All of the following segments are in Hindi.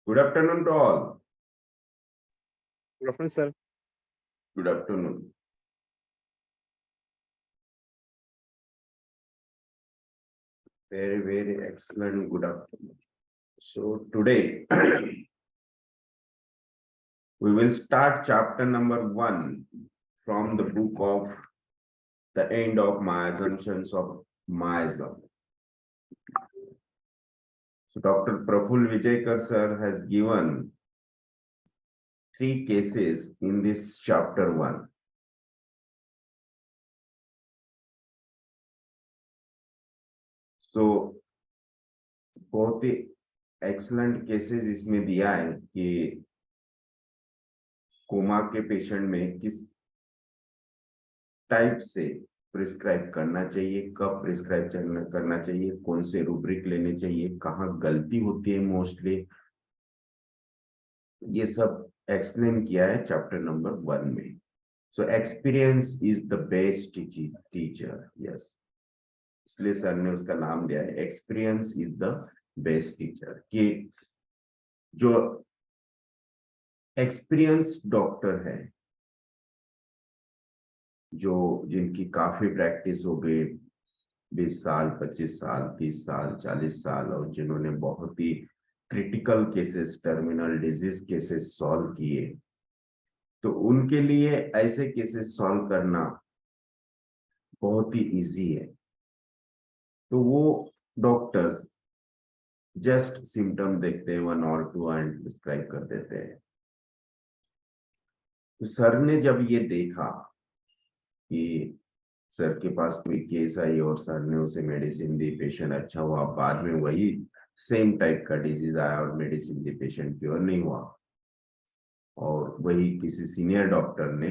Good afternoon to all. Good afternoon, sir. Good afternoon. Very excellent. Good afternoon. So today we will start chapter number 1 from the book of The End of My Assumptions of Myself. So Dr. Praful Vijayakar sir has given 3 cases in this chapter 1. So बहुत ही एक्सलेंट केसेस इसमें दिया है कि कोमा के पेशेंट में किस टाइप से प्रिस्क्राइब करना चाहिए, कब प्रिस्क्राइब करना चाहिए, कौन से रूब्रिक लेने चाहिए, कहाँ गलती होती है मोस्टली, ये सब एक्सप्लेन किया है चैप्टर नंबर 1 में. So experience is the best teacher. Yes, इसलिए सर ने उसका नाम दिया है experience is the best teacher. कि जो एक्सपीरियंस डॉक्टर है, जो जिनकी काफी प्रैक्टिस हो गई, 20 साल, 25 साल, 30 साल, 40 साल, और जिन्होंने बहुत ही critical cases, terminal disease cases solve किए, तो उनके लिए ऐसे केसेस सॉल्व करना बहुत ही इजी है. तो वो डॉक्टर्स जस्ट सिम्टम देखते हैं 1 और 2 एंड डिस्क्राइब कर देते हैं. तो सर ने जब ये देखा कि सर के पास कोई केस आई और सर ने उसे मेडिसिन दी, पेशेंट अच्छा हुआ, बाद में वही सेम टाइप का डिजीज आया और मेडिसिन दी, पेशेंट क्योर नहीं हुआ, और वही किसी सीनियर डॉक्टर ने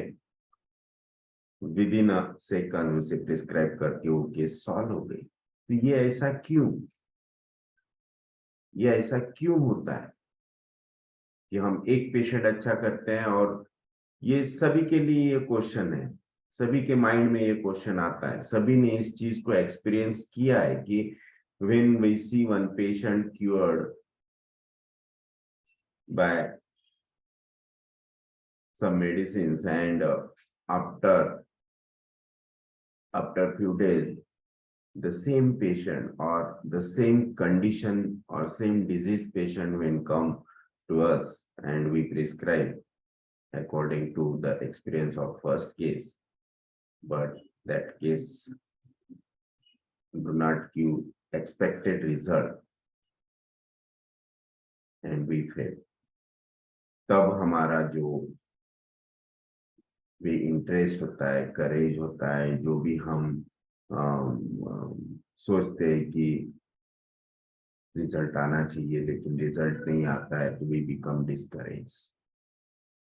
विद इन अ सेकंड उसे प्रिस्क्राइब करके वो केस सॉल्व हो गई. तो ये ऐसा क्यों होता है कि हम एक पेशेंट अच्छा करते हैं, और ये सभी के लिए ये क्वेश्चन है, सभी के माइंड में ये क्वेश्चन आता है, सभी ने इस चीज को एक्सपीरियंस किया है कि when we see one patient cured by some medicines and after few days the same patient or the same condition or same disease patient when come to us and we prescribe according to the experience of first case, but that case do not give expected result and we fail. तब हमारा जो भी इंटरेस्ट होता है, करेज होता है, जो भी हम सोचते हैं कि रिजल्ट आना चाहिए लेकिन रिजल्ट नहीं आता है, तो वी बिकम डिस्करेज.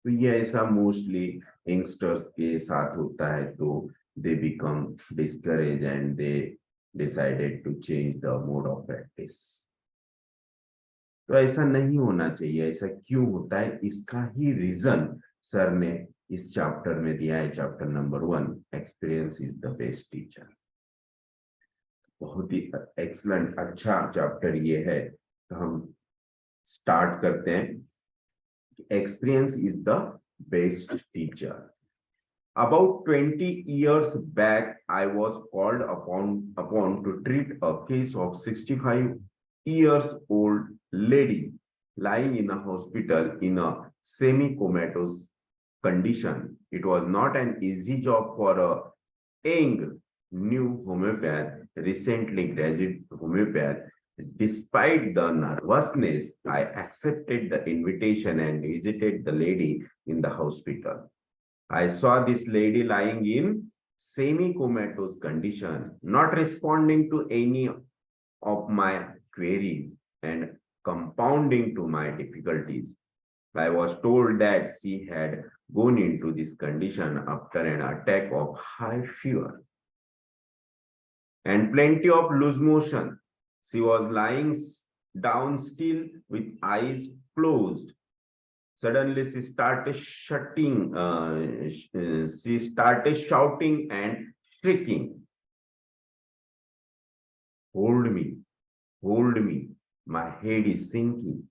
तो ये ऐसा मोस्टली यंगस्टर्स के साथ होता है, तो they become discourage and they decided to change the mode of practice. तो ऐसा नहीं होना चाहिए. ऐसा क्यों होता है, इसका ही रीजन सर ने इस चैप्टर में दिया है, chapter number 1, experience is the best teacher. बहुत ही एक्सलेंट अच्छा चैप्टर ये है. तो हम स्टार्ट करते हैं. Experience is the best teacher. About 20 years back, I was called upon to treat a case of 65 years old lady lying in a hospital in a semi-comatose condition. It was not an easy job for a young new homeopath, recently graduate homeopath. Despite the nervousness, I accepted the invitation and visited the lady in the hospital. I saw this lady lying in semi-comatose condition, not responding to any of my queries and compounding to my difficulties. I was told that she had gone into this condition after an attack of high fever and plenty of loose motion. She was lying down still with eyes closed. Suddenly she started shouting and shrieking. Hold me, my head is sinking.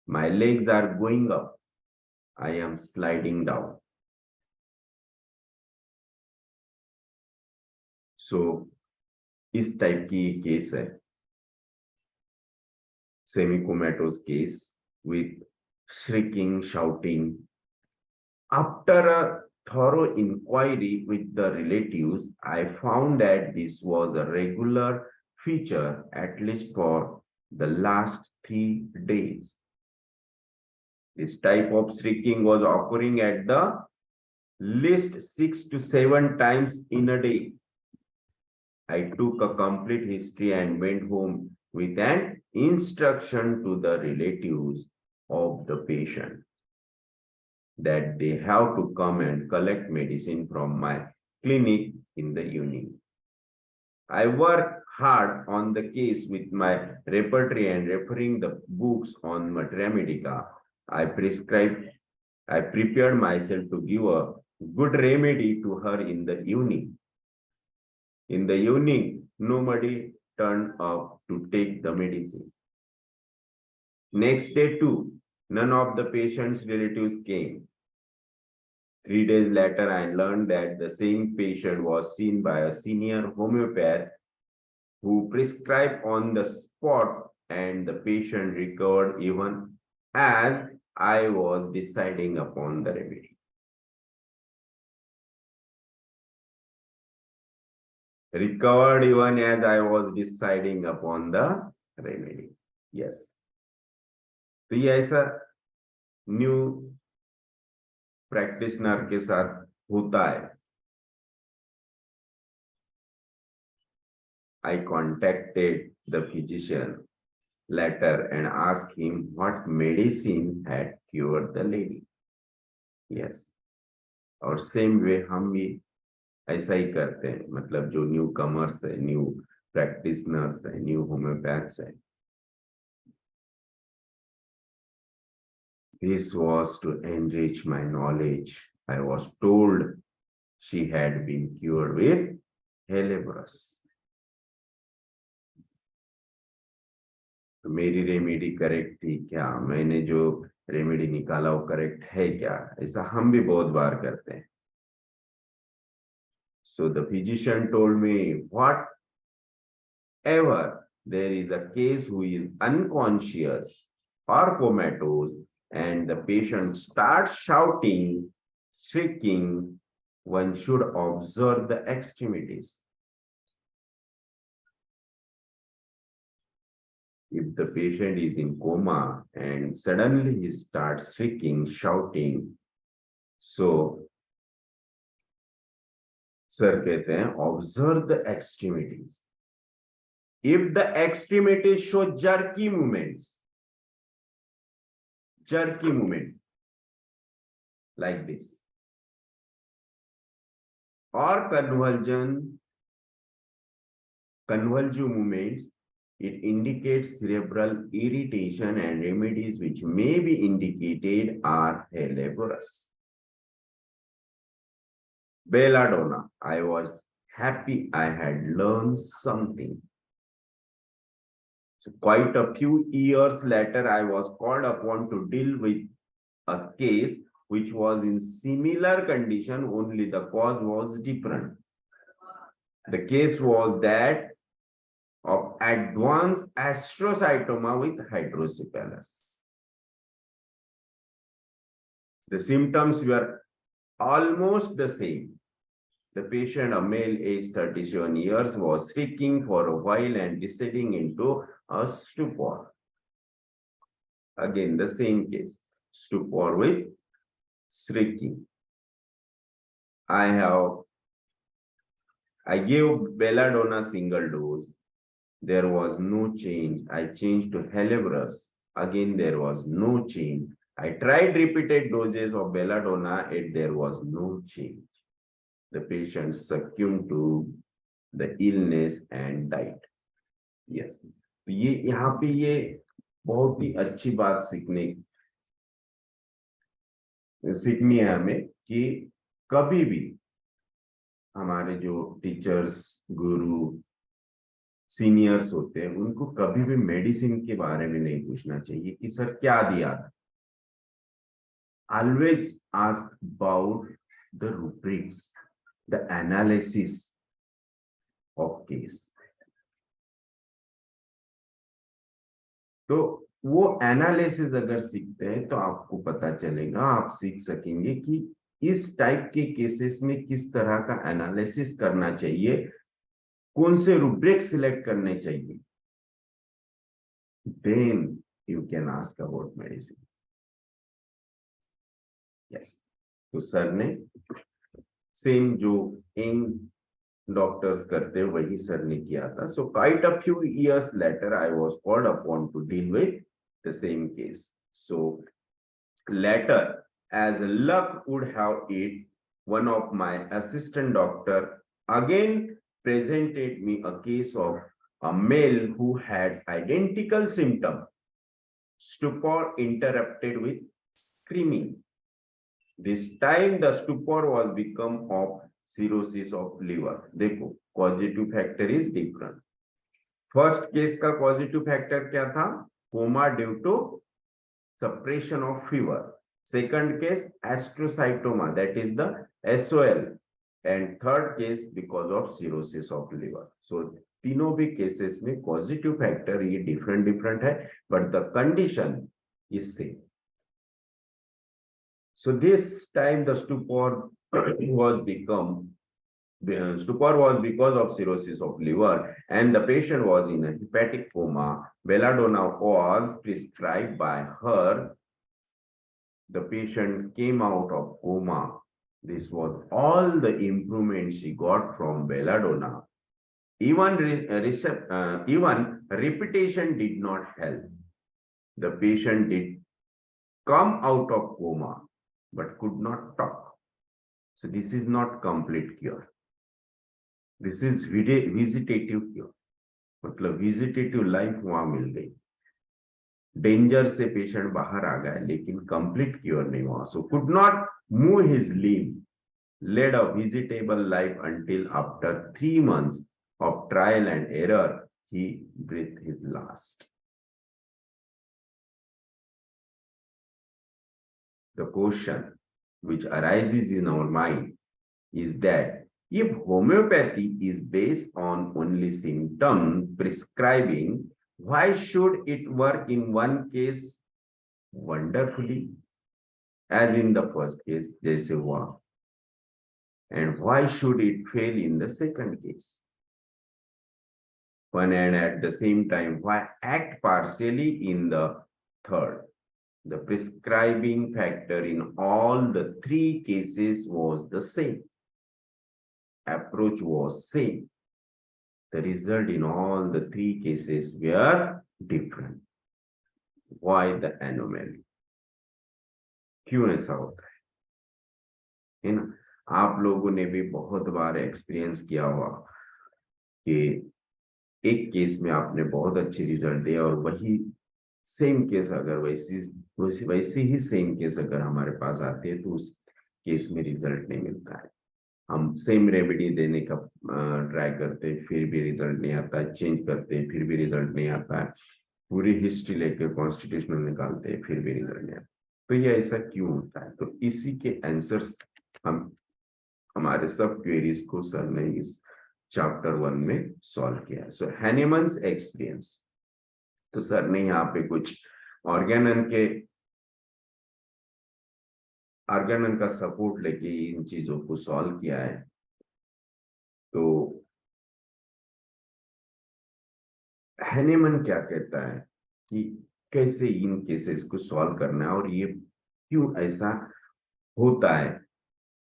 My legs are going up. I am sliding down. So इस टाइप की केस है सेमिकोमेटोस case with shrieking, shouting. After a thorough inquiry with the relatives, I found that this was a regular feature, at least for the last 3 days. This type of shrieking was occurring at the least 6 to 7 times in a day. I took a complete history and went home with an instruction to the relatives of the patient that they have to come and collect medicine from my clinic in the evening. I worked hard on the case with my repertory and referring the books on Materia Medica. I prepared myself to give a good remedy to her in the evening. In the evening, nobody turned up to take the medicine. Next day too, none of the patient's relatives came. 3 days later, I learned that the same patient was seen by a senior homeopath who prescribed on the spot, and the patient recovered even as I was deciding upon the remedy. Recovered even as I was deciding upon the remedy. Yes. तो ये ऐसा न्यू प्रैक्टिशनर के साथ होता है. I contacted the physician later and asked him what medicine had cured the lady. Yes. और सेम वे हम भी ऐसा ही करते हैं. मतलब जो न्यू कमर्स है, न्यू प्रैक्टिशनर्स है, न्यू होम्योपैथ्स है. This was to enrich my knowledge. I was told she had been cured with Hellebras. तो मेरी रेमेडी करेक्ट थी क्या? मैंने जो रेमेडी निकाला वो करेक्ट है क्या? ऐसा हम भी बहुत बार करते हैं. So the physician told me, whatever there is a case who is unconscious or comatose and the patient starts shouting, shrieking, one should observe the extremities. If the patient is in coma and suddenly he starts shrieking, shouting, so sir कहते हैं observe the extremities. If the extremities show jerky movements like this, or convulsive movements, it indicates cerebral irritation, and remedies which may be indicated are Hellebras. Belladonna. I was happy I had learned something. So quite a few years later, I was called upon to deal with a case which was in similar condition, only the cause was different. The case was that of advanced astrocytoma with hydrocephalus. The symptoms were almost the same. The patient, a male aged 37 years, was shrieking for a while and descending into a stupor. Again, the same case, stupor with shrieking. I gave Belladonna single dose. There was no change. I changed to Hellebras. Again, there was no change. I tried repeated doses of Belladonna, and there was no change. The patient succumbed to the illness and died. Yes. तो ये यहाँ पे ये बहुत ही अच्छी बात सीखनी है हमें कि कभी भी हमारे जो टीचर्स, गुरु, सीनियर्स होते हैं उनको कभी भी मेडिसिन के बारे में नहीं पूछना चाहिए कि सर क्या दिया था. Always ask about the rubrics, the analysis of case. तो वो एनालिसिस अगर सीखते हैं तो आपको पता चलेगा, आप सीख सकेंगे कि इस टाइप के केसेस में किस तरह का एनालिसिस करना चाहिए, कौन से रूब्रिक सिलेक्ट करने चाहिए. Then you can ask about medicine. Yes, तो सर ने सेम जो इन डॉक्टर्स करते हैं वही सर ने किया था. So quite a few years later I was called upon to deal with the same case. So later, as luck would have it, one of my assistant doctor again presented me a case of a male who had identical symptom, stupor interrupted with screaming. This time the stupor was become of cirrhosis of liver. देखो causative factor is different. First case का causative factor क्या था? Coma due to suppression of fever. Second case, astrocytoma, that is the SOL. And third case, because of cirrhosis of liver. So, तीनों भी cases में causative factor ये different है, but the condition is same. So this time the stupor was because of cirrhosis of liver, and the patient was in a hepatic coma. Belladonna was prescribed by her. The patient came out of coma. This was all the improvement she got from belladonna. Even repetition did not help. The patient did come out of coma, but could not talk. So this is not complete cure. This is vegetative cure. मतलब vegetative life वहां मिल गई. डेंजर से पेशेंट बाहर आ गया लेकिन कंप्लीट क्योर नहीं हुआ. So could not move his limb, led a vegetable life until after 3 months of trial and error he breathed his last. The question which arises in our mind is that if homeopathy is based on only symptom prescribing, why should it work in one case wonderfully as in the first case, जैसे हुआ, and why should it fail in the second case? One, and at the same time, why act partially in the third? The prescribing factor in all the 3 cases was the same. Approach was same. The result in all the 3 cases were different. Why the anomaly? क्यों ऐसा होता है ना? आप लोगों ने भी बहुत बार एक्सपीरियंस किया हुआ कि एक केस में आपने बहुत अच्छी रिजल्ट दिया और वही सेम केस अगर वैसी ही सेम केस अगर हमारे पास आती है तो उस केस में रिजल्ट नहीं मिलता है. हम सेम रेमेडी देने का ट्राई करते हैं, फिर भी रिजल्ट नहीं आता है. चेंज करते हैं, फिर भी रिजल्ट नहीं आता है. पूरी हिस्ट्री लेकर कॉन्स्टिट्यूशनल निकालते हैं, फिर भी रिजल्ट नहीं आता. तो ये ऐसा क्यों होता है? तो इसी के आंसर्स हमारे सब क्वेरीज को सर ने इस चैप्टर 1 में सॉल्व किया. सो हैनीमन्स एक्सपीरियंस. तो सर ने यहाँ पे कुछ ऑर्गेनन का सपोर्ट लेके इन चीजों को सॉल्व किया है. तो हैनीमन क्या कहता है कि कैसे इन केसेस को सॉल्व करना है और ये क्यों ऐसा होता है.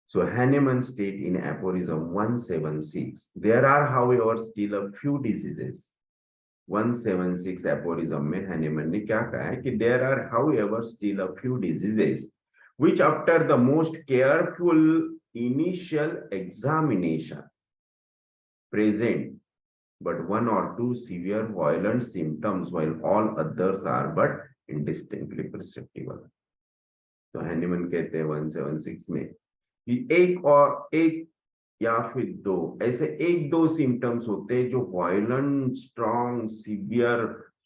So Hahnemann state in aphorism 176, there are however still a few diseases. 176 aphorism में Hahnemann ने क्या कहा है कि there are however still a few diseases which after the most careful initial examination present but 1 or 2 severe violent symptoms while all others are but indistinctly perceptible. तो Hahnemann कहते हैं 176 में कि एक या फिर दो, ऐसे एक दो सिम्टम्स होते हैं जो violent, strong, severe,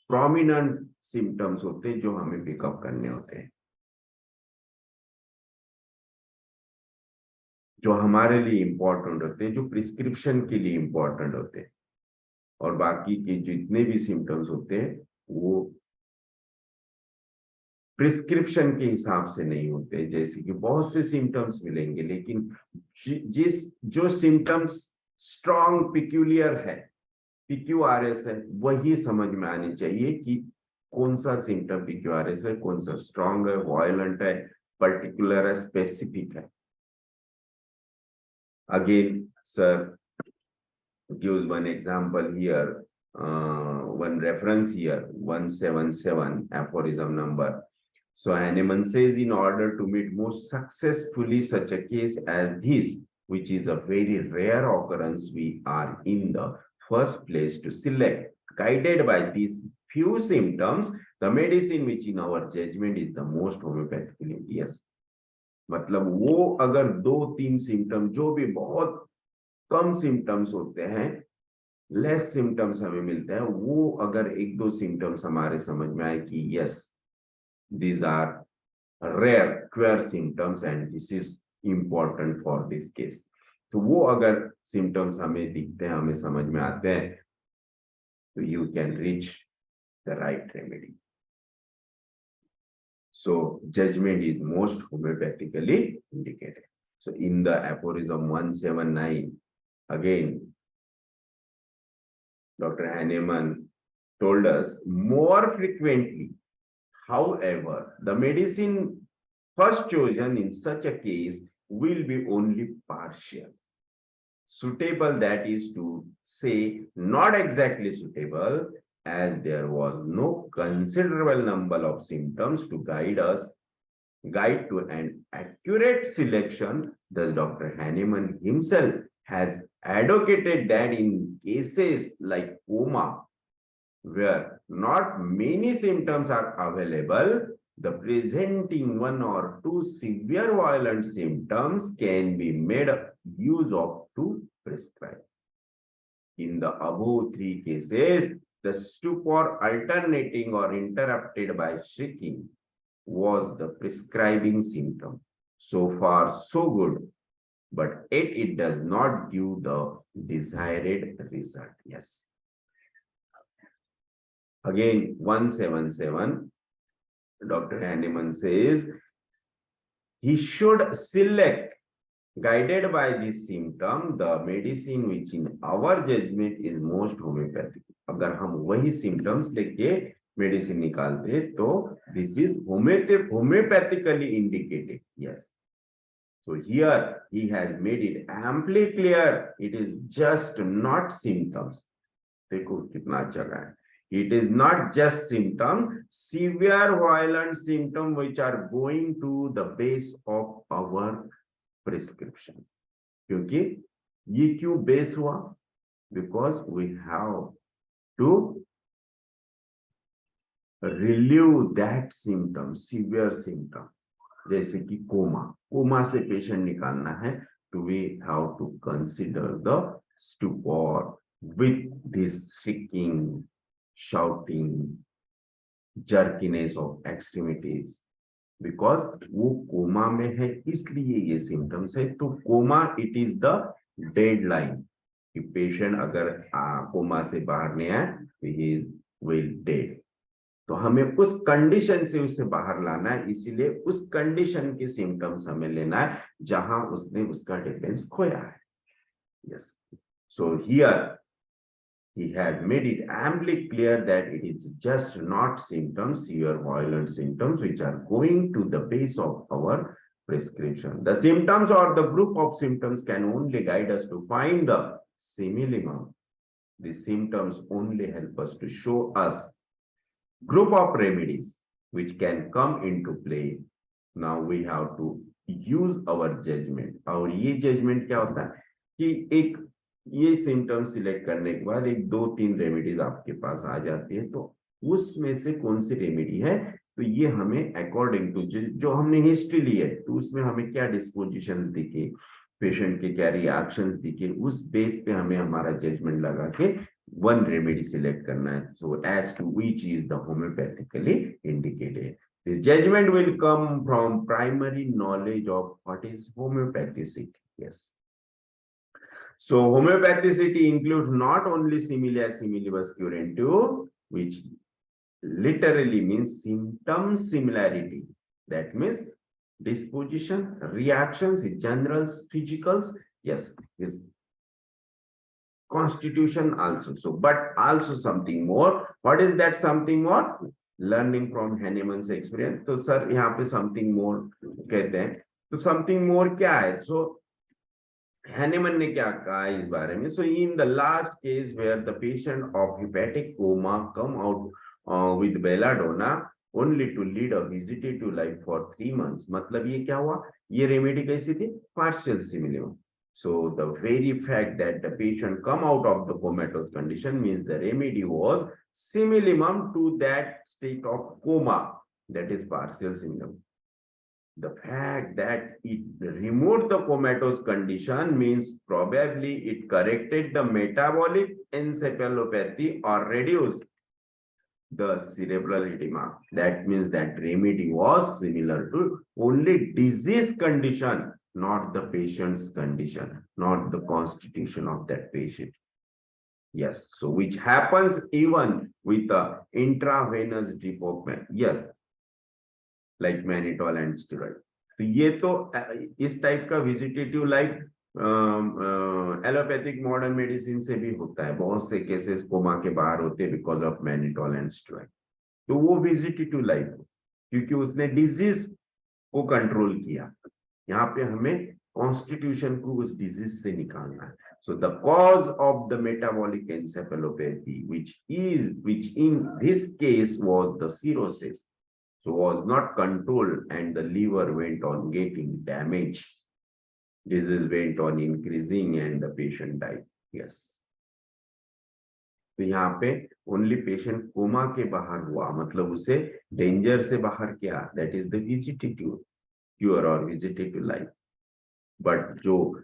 prominent symptoms होते हैं जो हमें पिकअप करने होते हैं, जो हमारे लिए इंपॉर्टेंट होते हैं, जो प्रिस्क्रिप्शन के लिए इंपॉर्टेंट होते हैं। और बाकी के जितने भी सिम्टम्स होते हैं वो प्रिस्क्रिप्शन के हिसाब से नहीं होते। जैसे कि बहुत से सिम्टम्स मिलेंगे, लेकिन जिस जो सिम्टम्स स्ट्रॉन्ग पिक्यूलियर है, PQRS है, वही समझ में आनी चाहिए कि कौन सा सिम्टम PQRS है, कौन सा स्ट्रॉन्ग है, वायलेंट है, पर्टिकुलर है, स्पेसिफिक है। Again sir gives one example here, one reference here, 177 aphorism number. So Hahnemann says, in order to meet most successfully such a case as this, which is a very rare occurrence, we are in the first place to select, guided by these few symptoms, the medicine which in our judgment is the most homeopathically. Yes. मतलब वो अगर दो तीन सिम्टम, जो भी बहुत कम सिम्टम्स होते हैं, लेस सिम्टम्स हमें मिलते हैं, वो अगर एक दो सिम्टम्स हमारे समझ में आए कि yes these are rare queer symptoms and this is important for this case, तो वो अगर symptoms हमें दिखते हैं, हमें समझ में आते हैं, तो you can reach the right remedy. So judgment is most homeopathically indicated. So in the aphorism 179, again Dr. Hahnemann told us, more frequently, however, the medicine first chosen in such a case will be only partial. Suitable, that is to say, not exactly suitable, as there was no considerable number of symptoms to guide to an accurate selection. Thus, Dr. Hahnemann himself has advocated that in cases like coma, where not many symptoms are available, the presenting one or two severe violent symptoms can be made use of to prescribe. In the above three cases, the stupor alternating or interrupted by shrieking was the prescribing symptom. So far, so good, but it does not give the desired result. Yes. Again, 177, Dr. Hahnemann says, he should select, guided by this symptom, the medicine which in our judgment is most homeopathic. अगर हम वही symptoms लेके medicine निकालते तो this is homeopathically indicated. Yes. So here he has made it amply clear. It is just not symptoms. देखो कितना अच्छा है. It is not just symptoms, severe violent symptoms which are going to the base of our prescription. क्योंकि ये क्यों base हुआ? Because we have to relieve that symptom, severe symptom. जैसे कि कोमा से पेशेंट निकालना है, तो we have to consider the stupor with this shrieking, shouting, jerkiness of extremities, because वो कोमा में है इसलिए ये सिम्टम्स है. तो coma, it is the deadline कि पेशेंट अगर कोमा से बाहर नहीं आए तो ही इज विल डेड. तो हमें उस कंडीशन से उसे बाहर लाना है, इसीलिए उस कंडीशन के सिम्टम्स हमें लेना है जहां उसने उसका डिफेंस खोया है. Yes. So here he has made it amply clear that it is just not symptoms, severe violent symptoms, which are going to the base of our prescription. The symptoms or the group of symptoms can only guide us to find the simillimum. The symptoms only help us to show us group of remedies which can come into play. Now we have to use our judgment. और ये judgment क्या होता है कि एक ये सिम्टम्स सिलेक्ट करने के बाद एक दो तीन रेमेडीज आपके पास आ जाती है, तो उसमें से कौन सी रेमेडी है, तो ये हमें अकॉर्डिंग टू जो हमने हिस्ट्री ली है, तो उसमें हमें क्या डिस्पोजिशंस दिखे, पेशेंट के क्या रिएक्शंस दिखे, उस बेस पे हमें हमारा जजमेंट लगा के वन रेमेडी सिलेक्ट करना है, so as to which is the homeopathically indicated. This judgment will come from primary knowledge of what is homeopathicity. Yes. So homeopathicity includes not only similia similibus curantiu, which literally means symptom similarity. That means disposition, reactions, generals, physicals. Yes, is constitution also. So, but also something more. What is that something more? Learning from Hahnemann's experience. तो सर यहाँ पे something more कहते हैं, तो something more क्या है? So Hahnemann ने क्या कहा इस बारे में? So in the last case where the patient of hepatic coma come out with belladonna only to lead a vegetative life for 3 months. मतलब ये क्या हुआ? ये रेमेडी कैसी थी? Partial similarium. So the very fact that the patient come out of the comatose condition means the remedy was similimum to that state of coma, that is partial similarium. The fact that it removed the comatose condition means probably it corrected the metabolic encephalopathy or reduced the cerebral edema. That means that remedy was similar to only disease condition, not the patient's condition, not the constitution of that patient. Yes, so which happens even with the intravenous drip of, yes, like mannitol and steroid. तो ये तो इस टाइप का vegetative life allopathic modern medicine से भी होता है, बहुत से केसेस कोमा के बाहर होते हैं because of mannitol and steroid. तो वो वेजिटेटिव लाइफ क्योंकि उसने डिजीज को कंट्रोल किया. यहाँ पे हमें कॉन्स्टिट्यूशन को उस डिजीज से निकालना है. So the cause of the metabolic encephalopathy, which in this case was the cirrhosis, so was not controlled and the liver went on getting damaged. Disease went on increasing and the patient died. Yes. तो यहाँ पे ओनली पेशेंट कोमा के बाहर हुआ, मतलब उसे डेंजर से बाहर किया, that is the vegetative cure और वेजिटेटिव लाइफ. बट जो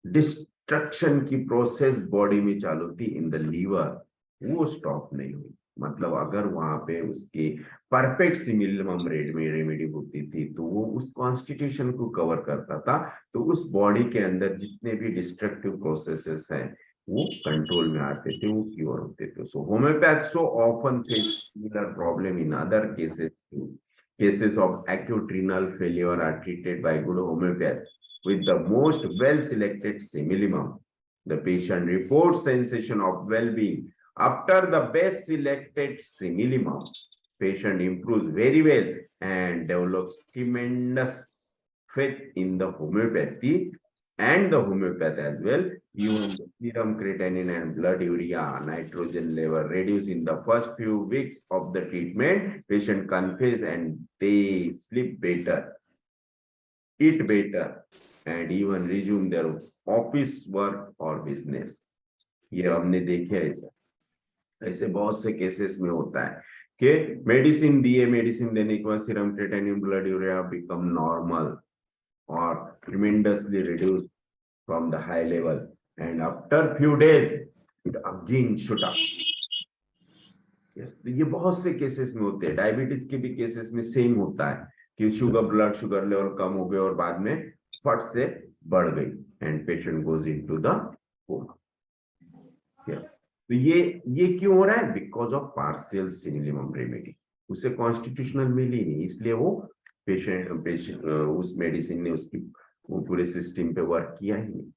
डिस्ट्रक्शन की प्रोसेस बॉडी में चालू थी इन द लीवर, वो स्टॉप नहीं हुई. मतलब अगर वहां पे उसके परफेक्ट सिमिलम रेट में रेमेडी होती थी तो वो उस कॉन्स्टिट्यूशन को कवर करता था, तो उस बॉडी के अंदर जितने भी डिस्ट्रक्टिव प्रोसेसेस हैं वो कंट्रोल में आते थे, वो क्योर होते थे. So homeopath so often face similar problem in other cases. Cases of acute renal failure are treated by good homeopaths with the most well-selected similimum. The patient reports sensation of well-being. After the best selected similimum, patient improves very well and develops tremendous faith in the homeopathy and the homeopath as well. Even the serum creatinine and blood urea nitrogen level reduce in the first few weeks of the treatment. Patient confess and they sleep better, eat better, and even resume their office work or business. ये हमने देखे ऐसा, ऐसे बहुत से केसेस में होता है कि मेडिसिन दिए, मेडिसिन देने के बाद serum creatinine blood urea become normal or tremendously reduced from the high level, and after few days it again shoot up. Yes, तो ये बहुत से केसेस में होते हैं. डायबिटीज के भी केसेस में सेम होता है कि ब्लड शुगर लेवल कम हो गए और बाद में फट से बढ़ गई and patient goes into the coma. Yes, तो ये क्यों हो रहा है? Because of partial similimum remedy. उसे कॉन्स्टिट्यूशनल मिली नहीं, इसलिए वो पेशेंट उस मेडिसिन ने उसकी पूरे सिस्टम पे वर्क किया ही नहीं.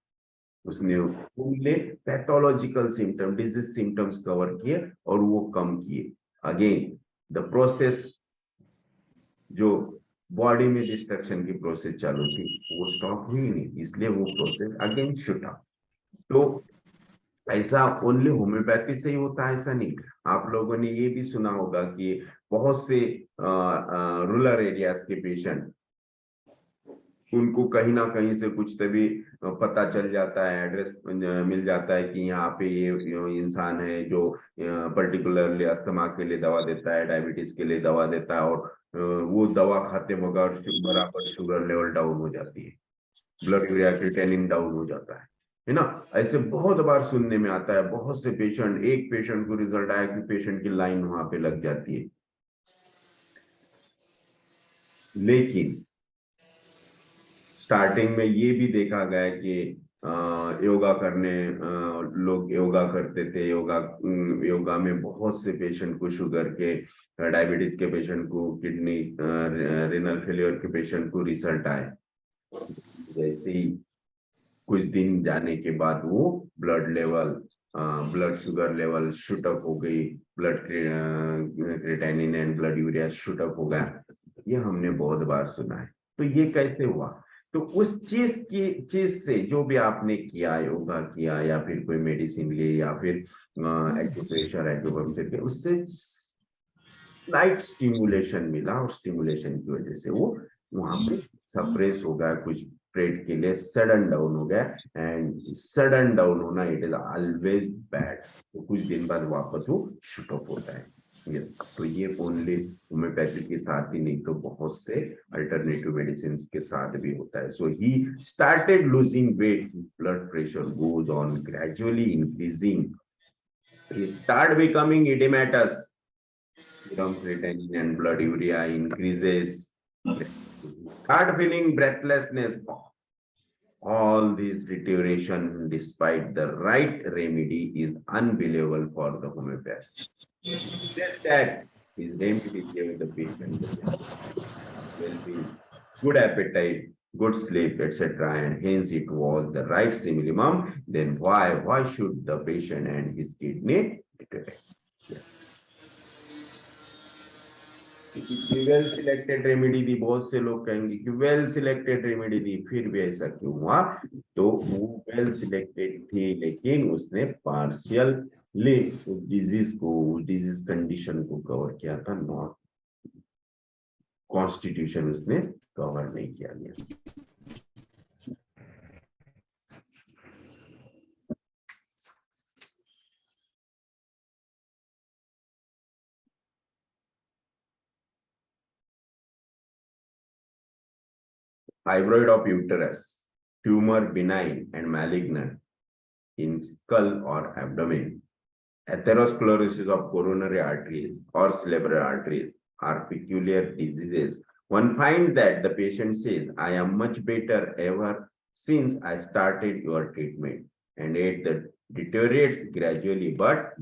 उसने पूरे pathological symptom, disease symptoms cover किए और वो कम किए. अगेन द प्रोसेस जो बॉडी में डिस्ट्रक्शन की प्रोसेस चालू थी वो स्टॉप हुई नहीं, इसलिए वो प्रोसेस अगेन शूट अप. तो ऐसा ओनली होम्योपैथी से ही होता है ऐसा नहीं. आप लोगों ने ये भी सुना होगा कि बहुत से रूरल एरियाज के पेशेंट, उनको कहीं ना कहीं से कुछ तभी पता चल जाता है, एड्रेस मिल जाता है कि यहाँ पे ये इंसान है जो पर्टिकुलरली अस्थमा के लिए दवा देता है, डायबिटीज के लिए दवा देता है, और वो दवा खाते बगैर बराबर शुगर लेवल डाउन हो जाती है, ब्लड यूरिया क्रिएटिनिन डाउन हो जाता है ना। ऐसे बहुत बार सुनने में आता है, बहुत से पेशेंट, एक पेशेंट को रिजल्ट आया कि पेशेंट की लाइन वहां पे लग जाती है। लेकिन स्टार्टिंग में ये भी देखा गया कि योगा करने, लोग योगा करते थे, योगा में बहुत से पेशेंट को शुगर के, डायबिटीज के पेशेंट को, किडनी रेनल फेलियर के पेशेंट को रिजल्ट आए। जैसे ही कुछ दिन जाने के बाद वो blood level, blood sugar level shoot up हो गई, blood creatinine and blood urea shoot up हो गया। ये हमने बहुत बार सुना है। तो ये कैसे हुआ? तो उस चीज से जो भी आपने किया, योगा किया या फिर कोई मेडिसिन ली या फिर एक्यूप्रेशर एक्यूपंक्चर के, उससे स्लाइट स्टिमुलेशन मिला, और स्टिमुलेशन की वजह से वो वहां पे सप्रेस हो गया, कुछ पीरियड के लिए सडन डाउन हो गया। एंड सडन डाउन होना इट इज ऑलवेज बैड। तो कुछ दिन बाद वापस वो शूट अप होता है। यस, तो ये ओनली होम्योपैथी के साथ ही नहीं, तो बहुत से अल्टरनेटिव मेडिसिन के साथ भी होता है। So he started losing weight, blood pressure goes on gradually increasing, he start becoming edematous, serum creatinine and blood urea increases, start feeling breathlessness. All this deterioration, despite the right remedy, is unbelievable for the homeopath. Just that his remedy gave the patient well-being, good appetite, good sleep, etc., and hence it was the right simillimum. Then why should the patient and his kidney deteriorate? Yes. Well selected remedy दी, बहुत से लोग कहेंगे कि वेल सिलेक्टेड रेमेडी दी, फिर भी ऐसा क्यों हुआ? तो वो वेल सिलेक्टेड थी, लेकिन उसने पार्शियली डिजीज कंडीशन को कवर किया था, नॉट कॉन्स्टिट्यूशन उसने कवर नहीं किया गया। Fibroid of uterus, tumor benign and malignant in skull or abdomen, atherosclerosis of coronary arteries or cerebral arteries are peculiar diseases. One finds that the patient says, I am much better ever since I started your treatment, and yet that deteriorates gradually, but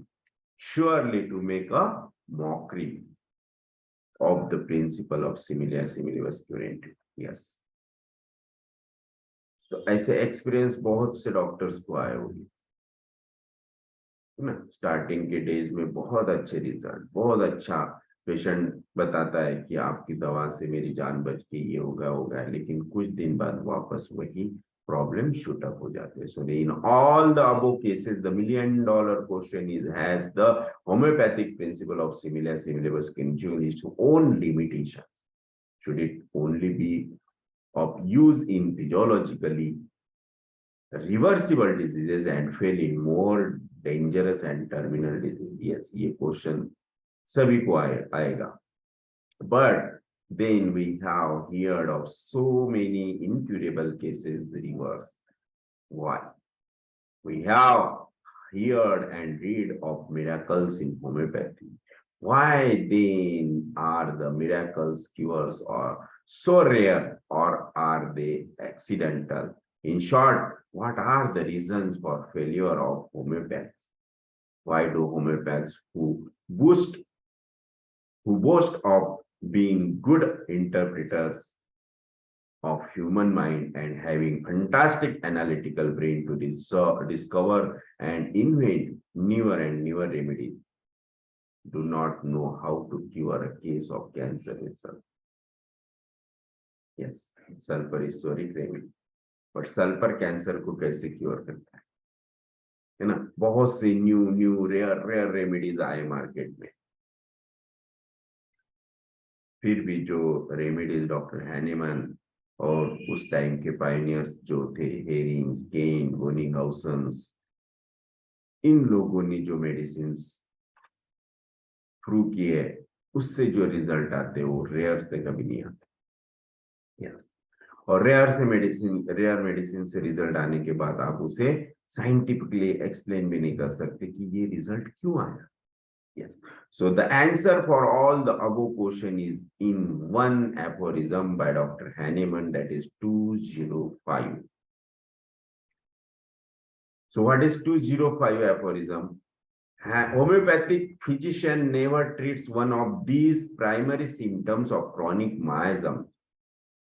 surely to make a mockery of the principle of similivascular entity. Yes. तो ऐसे एक्सपीरियंस बहुत से डॉक्टर्स को आए होंगे, है ना। स्टार्टिंग के डेज में बहुत अच्छे रिजल्ट, बहुत अच्छा पेशेंट बताता है कि आपकी दवा से मेरी जान बच गई, ये होगा, लेकिन कुछ दिन बाद वापस वही प्रॉब्लम शूट अप हो जाते हैं। So in all the above cases the $1 million question is, has the homeopathic principle of similivascular its own limitations? Should it only be of use in physiologically reversible diseases and fail in more dangerous and terminal disease? Yes, ये क्वेश्चन सभी को आएगा। But then we have heard of so many incurable cases reversed. Why? We have heard and read of miracles in homeopathy. Why then are the miracles cures or so rare, or are they accidental? In short, what are the reasons for failure of homeopaths? Why do homeopaths who boast of being good interpreters of human mind and having fantastic analytical brain to discover and invent newer and newer remedies, do not know how to cure a case of cancer itself? Yes, sulfur is sorry remedy, but sulfur cancer को कैसे क्योर करता है ना। बहुत से न्यू रेयर रेमेडीज आए मार्केट में, फिर भी जो रेमेडीज डॉक्टर हैनेमन और उस टाइम के पायनियर्स जो थे, हेरिंग्स, केन, बोनिंगहाउसन्स, इन लोगों ने जो मेडिसिन प्रूव की है, उससे जो रिजल्ट आते हैं वो रेयर से कभी नहीं आते। यस, और रेयर मेडिसिन से रिजल्ट आने के बाद आप उसे साइंटिफिकली एक्सप्लेन भी नहीं कर सकते कि ये रिजल्ट क्यों आया। Yes. So the answer for all the above question is in one aphorism by Dr. Hahnemann, that is 205. So what is 205 aphorism? Homeopathic physician never treats one of these primary symptoms of chronic miasm,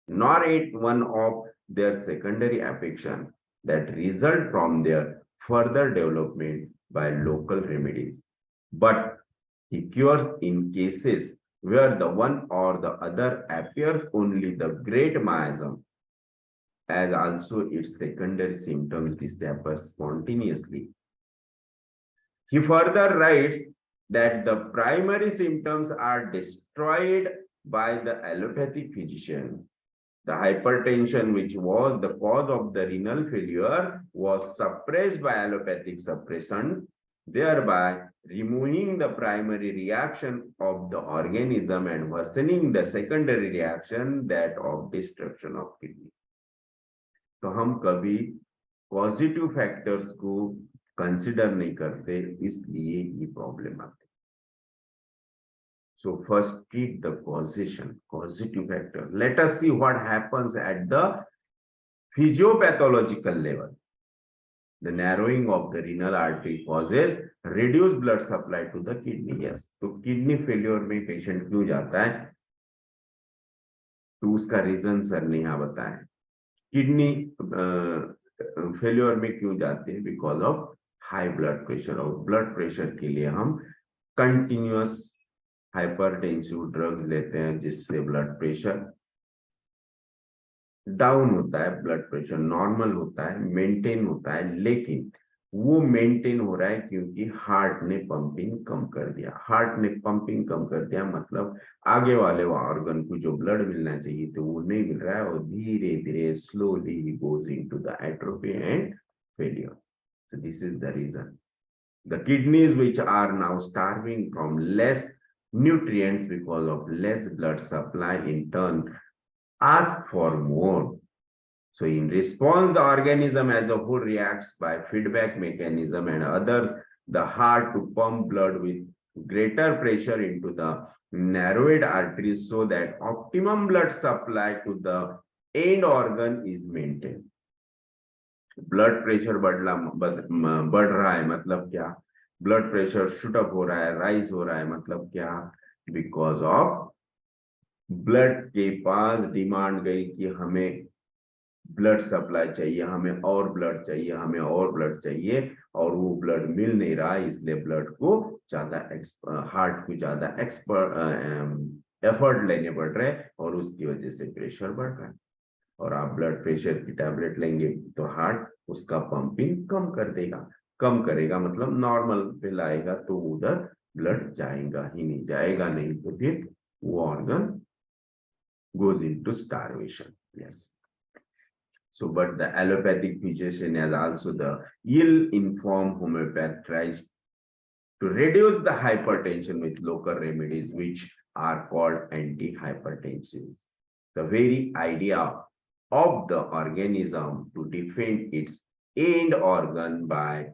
nor yet one of their secondary affection that result from their further development by local remedies. But he cures in cases where the one or the other appears only the great miasm, as also its secondary symptoms disappear spontaneously. He further writes that the primary symptoms are destroyed by the allopathic physician. The hypertension, which was the cause of the renal failure, was suppressed by allopathic suppression, thereby removing the primary reaction of the organism and worsening the secondary reaction, that of destruction of kidney. तो हम कभी पॉजिटिव फैक्टर्स को कंसिडर नहीं करते, इसलिए ये प्रॉब्लम आती है। So first treat the causation, causative factor. Let us see what happens at the physiopathological level. The narrowing of the renal artery causes reduced blood supply to the kidney. Yes, तो किडनी फेलियर में पेशेंट क्यों जाता है, तो उसका रीजन सर ने यहाँ बताया। किडनी फेलियर में क्यों जाते हैं, because of high blood pressure. और ब्लड प्रेशर के लिए हम कंटिन्यूअस हाइपरटेंसिव ड्रग्स लेते हैं, जिससे ब्लड प्रेशर डाउन होता है, ब्लड प्रेशर नॉर्मल होता है, मेंटेन होता है, लेकिन वो मेंटेन हो रहा है क्योंकि हार्ट ने पंपिंग कम कर दिया। हार्ट ने पंपिंग कम कर दिया मतलब आगे वाले ऑर्गन को जो ब्लड मिलना चाहिए तो वो नहीं मिल रहा है, और धीरे धीरे slowly he goes into the atrophy and failure. So this is the reason. The kidneys, which are now starving from less nutrients because of less blood supply, in turn ask for more. So in response, the organism as a whole reacts by feedback mechanism and others, the heart to pump blood with greater pressure into the narrowed arteries so that optimum blood supply to the end organ is maintained. Blood pressure बढ़ रहा है मतलब क्या, ब्लड प्रेशर शूट अप हो रहा है, राइज हो रहा है मतलब क्या, बिकॉज ऑफ ब्लड के पास डिमांड गई कि हमें ब्लड सप्लाई चाहिए, हमें और ब्लड चाहिए, हमें और ब्लड चाहिए, और वो ब्लड मिल नहीं रहा, इसलिए ब्लड को ज्यादा हार्ट को ज्यादा एफर्ट लेने पड़ रहे हैं, और उसकी वजह से प्रेशर बढ़ रहा है। और आप ब्लड प्रेशर की टैबलेट लेंगे तो हार्ट उसका पंपिंग कम कर देगा, कम करेगा मतलब नॉर्मल पे लाएगा, तो उधर ब्लड जाएगा ही नहीं, जाएगा नहीं तो फिर वो organ goes into starvation. Yes. So, but the allopathic physician, as also the ill-informed homeopath, tries to reduce the hypertension with local remedies, which are called anti-hypertensive. The very idea of the organism to defend its end organ by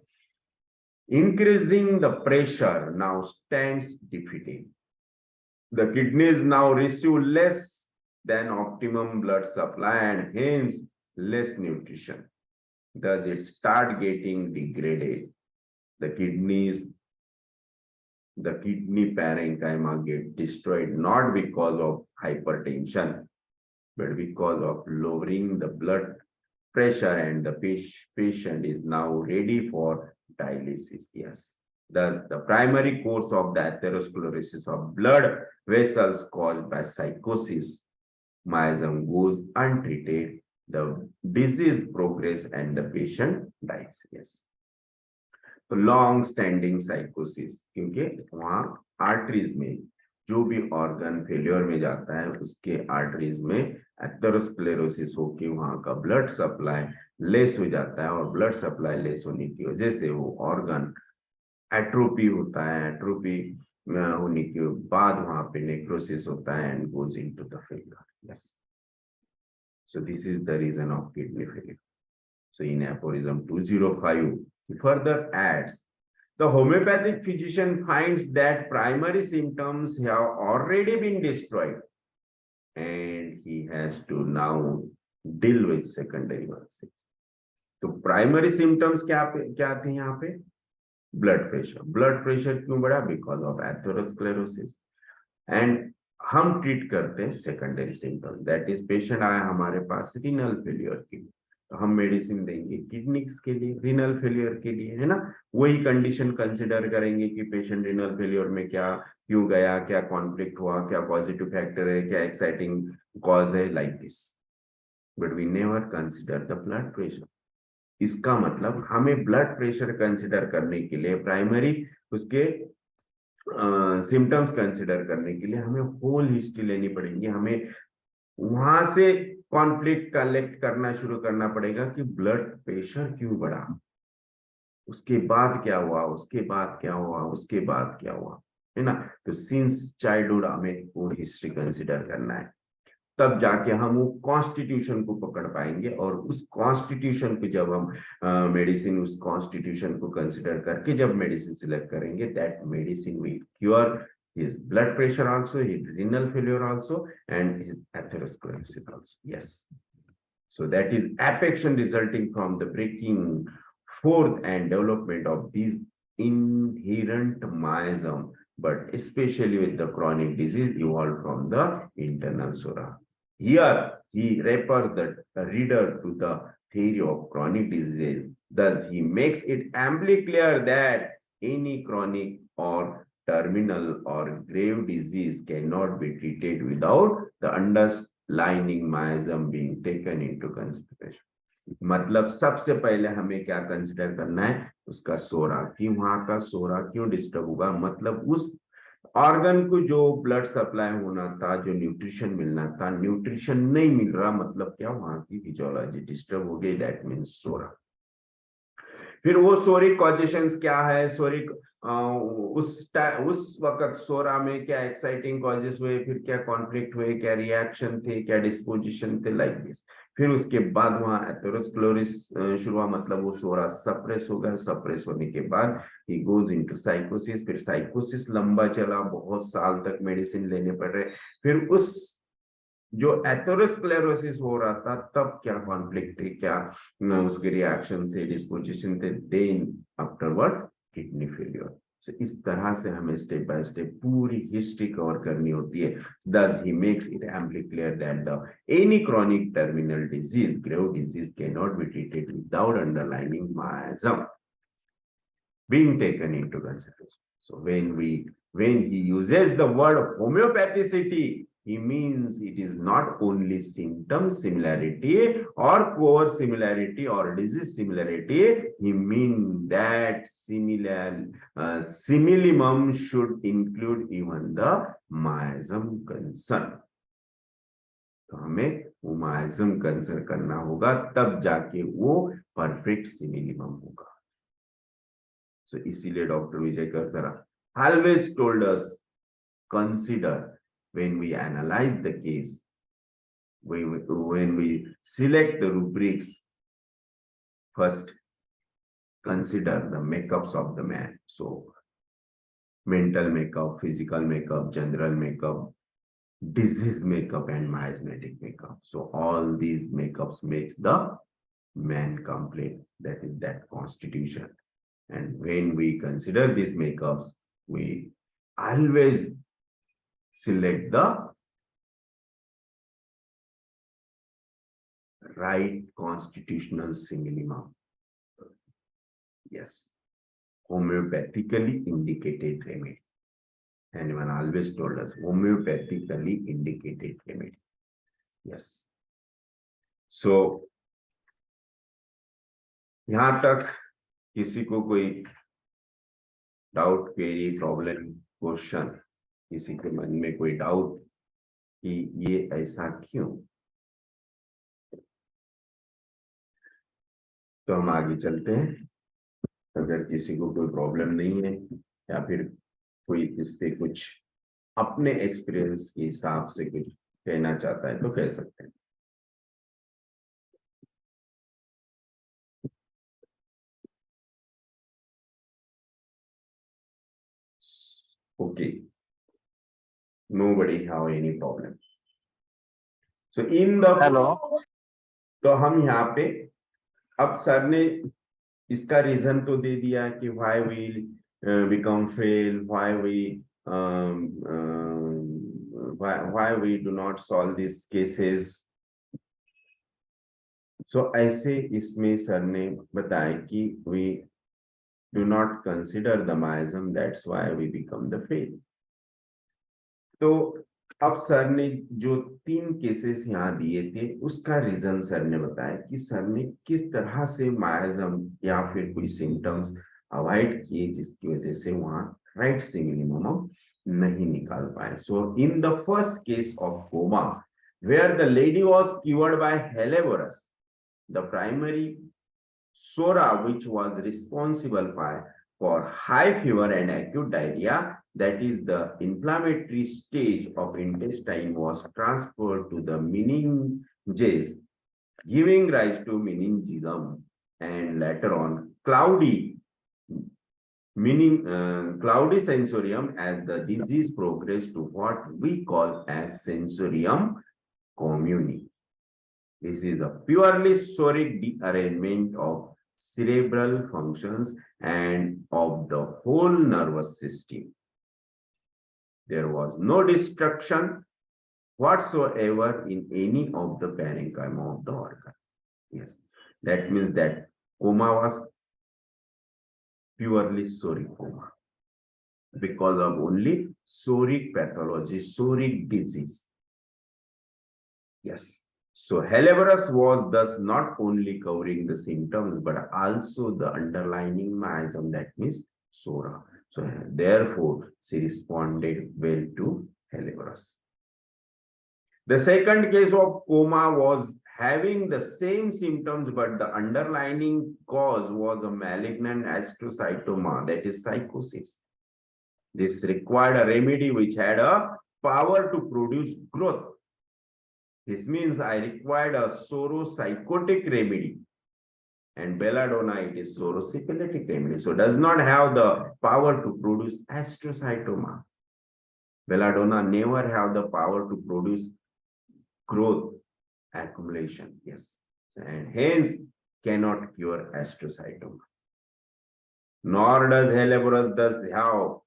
increasing the pressure now stands defeated. The kidneys now receive less than optimum blood supply and hence less nutrition. Thus it start getting degraded. The kidney parenchyma get destroyed not because of hypertension, but because of lowering the blood pressure, and the patient is now ready for dialysis. Yes. Thus, the primary cause of the atherosclerosis of blood vessels caused by psychosis, miasm, goes untreated, the disease progresses and the patient dies. Yes. तो लॉन्ग स्टैंडिंग साइकोसिस, क्योंकि वहां आर्टरीज में जो भी ऑर्गन फेलियर में जाता है उसके आर्टरीज में एथेरोस्क्लेरोसिस होके वहां का ब्लड सप्लाई लेस हो जाता है, और ब्लड सप्लाई लेस होने की वजह से वो ऑर्गन एट्रोपी होता है। एट्रोपी होने के बाद वहां पे नेक्रोसिस होता है and goes into the failure. Yes. So this is the reason of kidney failure. So in aphorism 205, he further adds, the homeopathic physician finds that primary symptoms have already been destroyed and he has to now deal with secondary ones. तो प्राइमरी सिम्टम्स क्या थे यहाँ पे? ब्लड प्रेशर क्यों बढ़ा? Because of atherosclerosis. एंड हम ट्रीट करते हैं secondary symptoms, that is patient आया हमारे पास रीनल फेलियर के लिए, तो हम मेडिसिन देंगे किडनी के लिए, रीनल फेलियर के लिए, है ना. वही कंडीशन कंसिडर करेंगे कि पेशेंट रीनल फेलियर में क्या क्यों गया, क्या कॉन्फ्लिक्ट हुआ, क्या पॉजिटिव फैक्टर है, क्या एक्साइटिंग कॉज है, like this. But we never consider the blood pressure. इसका मतलब हमें ब्लड प्रेशर कंसिडर करने के लिए, प्राइमरी उसके सिम्टम्स कंसिडर करने के लिए हमें होल हिस्ट्री लेनी पड़ेगी. हमें वहां से कॉन्फ्लिक्ट कलेक्ट करना शुरू करना पड़ेगा कि ब्लड प्रेशर क्यों बढ़ा, उसके बाद क्या हुआ, उसके बाद क्या हुआ, उसके बाद क्या हुआ, है ना. तो सिंस चाइल्डहुड हमें वो हिस्ट्री कंसिडर करना है, तब जाके हम वो कॉन्स्टिट्यूशन को पकड़ पाएंगे. और उस कॉन्स्टिट्यूशन को जब हम मेडिसिन उस कॉन्स्टिट्यूशन को कंसिडर करके जब मेडिसिन सिलेक्ट करेंगे, that medicine will cure his blood pressure also, his renal failure also, and his atherosclerosis also. Yes. So that is affection resulting from the breaking forth and development of these inherent miasm, but especially with the chronic disease evolved from the internal sora. Here he refers the reader to the theory of chronic disease. Thus he makes it amply clear that any chronic or terminal or grave disease cannot be treated without the underlying miasm being taken into consideration. मतलब सबसे पहले हमें क्या कंसिडर करना है? उसका सोरा, कि वहां का सोरा क्यों डिस्टर्ब होगा. मतलब उस ऑर्गन को जो ब्लड सप्लाई होना था, जो न्यूट्रिशन मिलना था, न्यूट्रिशन नहीं मिल रहा, मतलब क्या? वहां की फिजियोलॉजी डिस्टर्ब हो गई, दैट मीन्स सोरा. फिर वो सोरिक कॉजेशंस क्या है, सोरिक उस वक्त सोरा में क्या एक्साइटिंग कॉजेस हुए, फिर क्या कॉन्फ्लिक्ट हुए, क्या रिएक्शन थे, क्या डिस्पोजिशन थे, लाइक दिस. फिर उसके बाद वहां एथेरोस्क्लेरोसिस शुरू हुआ, मतलब वो सोरा सप्रेस हो गया. सप्रेस होने के बाद ही गोज इनटू साइकोसिस. फिर साइकोसिस लंबा चला, बहुत साल तक मेडिसिन लेने पड़ रहे. फिर उस जो एथेरोस्क्लेरोसिस हो रहा था तब क्या कॉन्फ्लिक्ट थे, क्या उसके रिएक्शन थे, डिस्पोजिशन थे, then afterward kidney failure. So, इस तरह से हमें स्टेप बाय स्टेप पूरी हिस्ट्री कवर करनी होती है. Thus he makes it amply clear that the any chronic terminal disease, grave disease, cannot be treated without underlying miasm being taken into consideration. So when he uses the word homeopathicity, he means it is not only symptom similarity or core similarity or disease similarity. He means that similimum should include even the miasm concern. तो हमें वो miasm concern करना होगा, तब जाके वो परफेक्ट सिमिलिमम होगा. So इसीलिए doctor Vijaykar sir always told us, consider when we analyze the case, when we select the rubrics, first consider the makeups of the man. So mental makeup, physical makeup, general makeup, disease makeup, and miasmatic makeup. So all these makeups makes the man complete. That is that constitution. And when we consider these makeups, we always select the right constitutional simillimum. Yes, homeopathically indicated remedy. Anyone always told us homeopathically indicated remedy. Yes. So, यहाँ तक किसी को कोई डाउट, क्वेरी, प्रॉब्लम, क्वेश्चन, किसी के मन में कोई डाउट कि ये ऐसा क्यों, तो हम आगे चलते हैं. अगर किसी को कोई प्रॉब्लम नहीं है या फिर कोई इस पे कुछ अपने एक्सपीरियंस के हिसाब से कुछ कहना चाहता है तो कह सकते हैं। Okay, nobody have any problem. So in the hello. तो हम यहाँ पे अब सर ने इसका रीजन तो दे दिया कि why we become fail, why we do not solve these cases. So ऐसे इसमें सर ने बताया कि we do not consider the miasm, that's why we become the fail. तो अब सर ने जो 3 केसेस यहाँ दिए थे उसका रीजन सर ने बताया कि सर ने किस तरह से मायाजम या फिर कोई सिम्टम्स अवॉइड किए जिसकी वजह से वहां राइट सिमिलिमम नहीं निकाल पाए। So in the first case of coma where the lady was cured by helleborus, the primary sora which was responsible for high fever and acute diarrhea, that is the inflammatory stage of intestine, was transferred to the meninges, giving rise to meningism and later on cloudy sensorium as the disease progressed to what we call as sensorium communis. This is a purely soric dearrangement of cerebral functions and of the whole nervous system. There was no destruction whatsoever in any of the parenchyma of the organ. Yes, that means that coma was purely soric coma because of only soric pathology, soric disease. Yes. So Helleborus was thus not only covering the symptoms, but also the underlying miasm, that means sora. So therefore, she responded well to Helleborus. The second case of coma was having the same symptoms, but the underlying cause was a malignant astrocytoma, that is psychosis. This required a remedy which had a power to produce growth. This means I required a sauropsychotic remedy, and belladonna, it is saurosyphilitic remedy. So does not have the power to produce astrocytoma. Belladonna never have the power to produce growth accumulation. Yes, and hence cannot cure astrocytoma. Nor does Helleborus thus have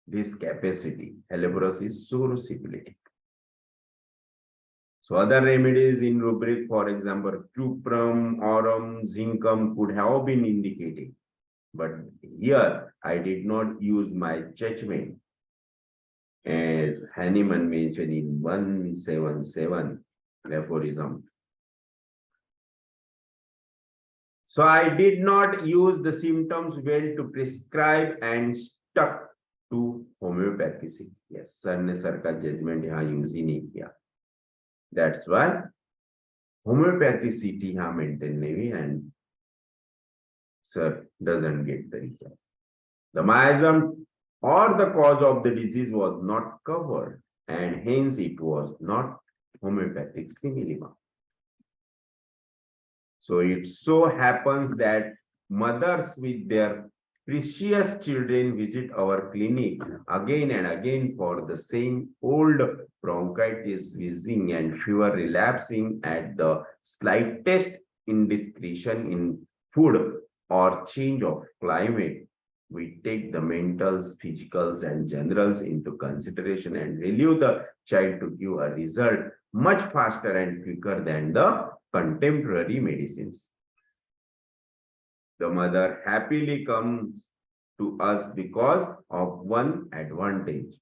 this capacity. Helleborus is saurosyphilitic. So other remedies in rubric, for example, cuprum, aurum, zincum could have been indicated. But here I did not use my judgment as Hahnemann mentioned in 177 aphorism. So I did not use the symptoms well to prescribe and stuck to homeopathy. Yes, sir ने सर का judgment यहाँ use ही नहीं किया. That's why homeopathy CT here maintain Navy and sir doesn't get the result. The miasm or the cause of the disease was not covered and hence it was not homeopathic similima. So it so happens that mothers with their precious children visit our clinic again and again for the same old bronchitis, wheezing and fever relapsing at the slightest indiscretion in food or change of climate. We take the mentals, physicals and generals into consideration and relieve the child to give a result much faster and quicker than the contemporary medicines. The mother happily comes to us because of one advantage.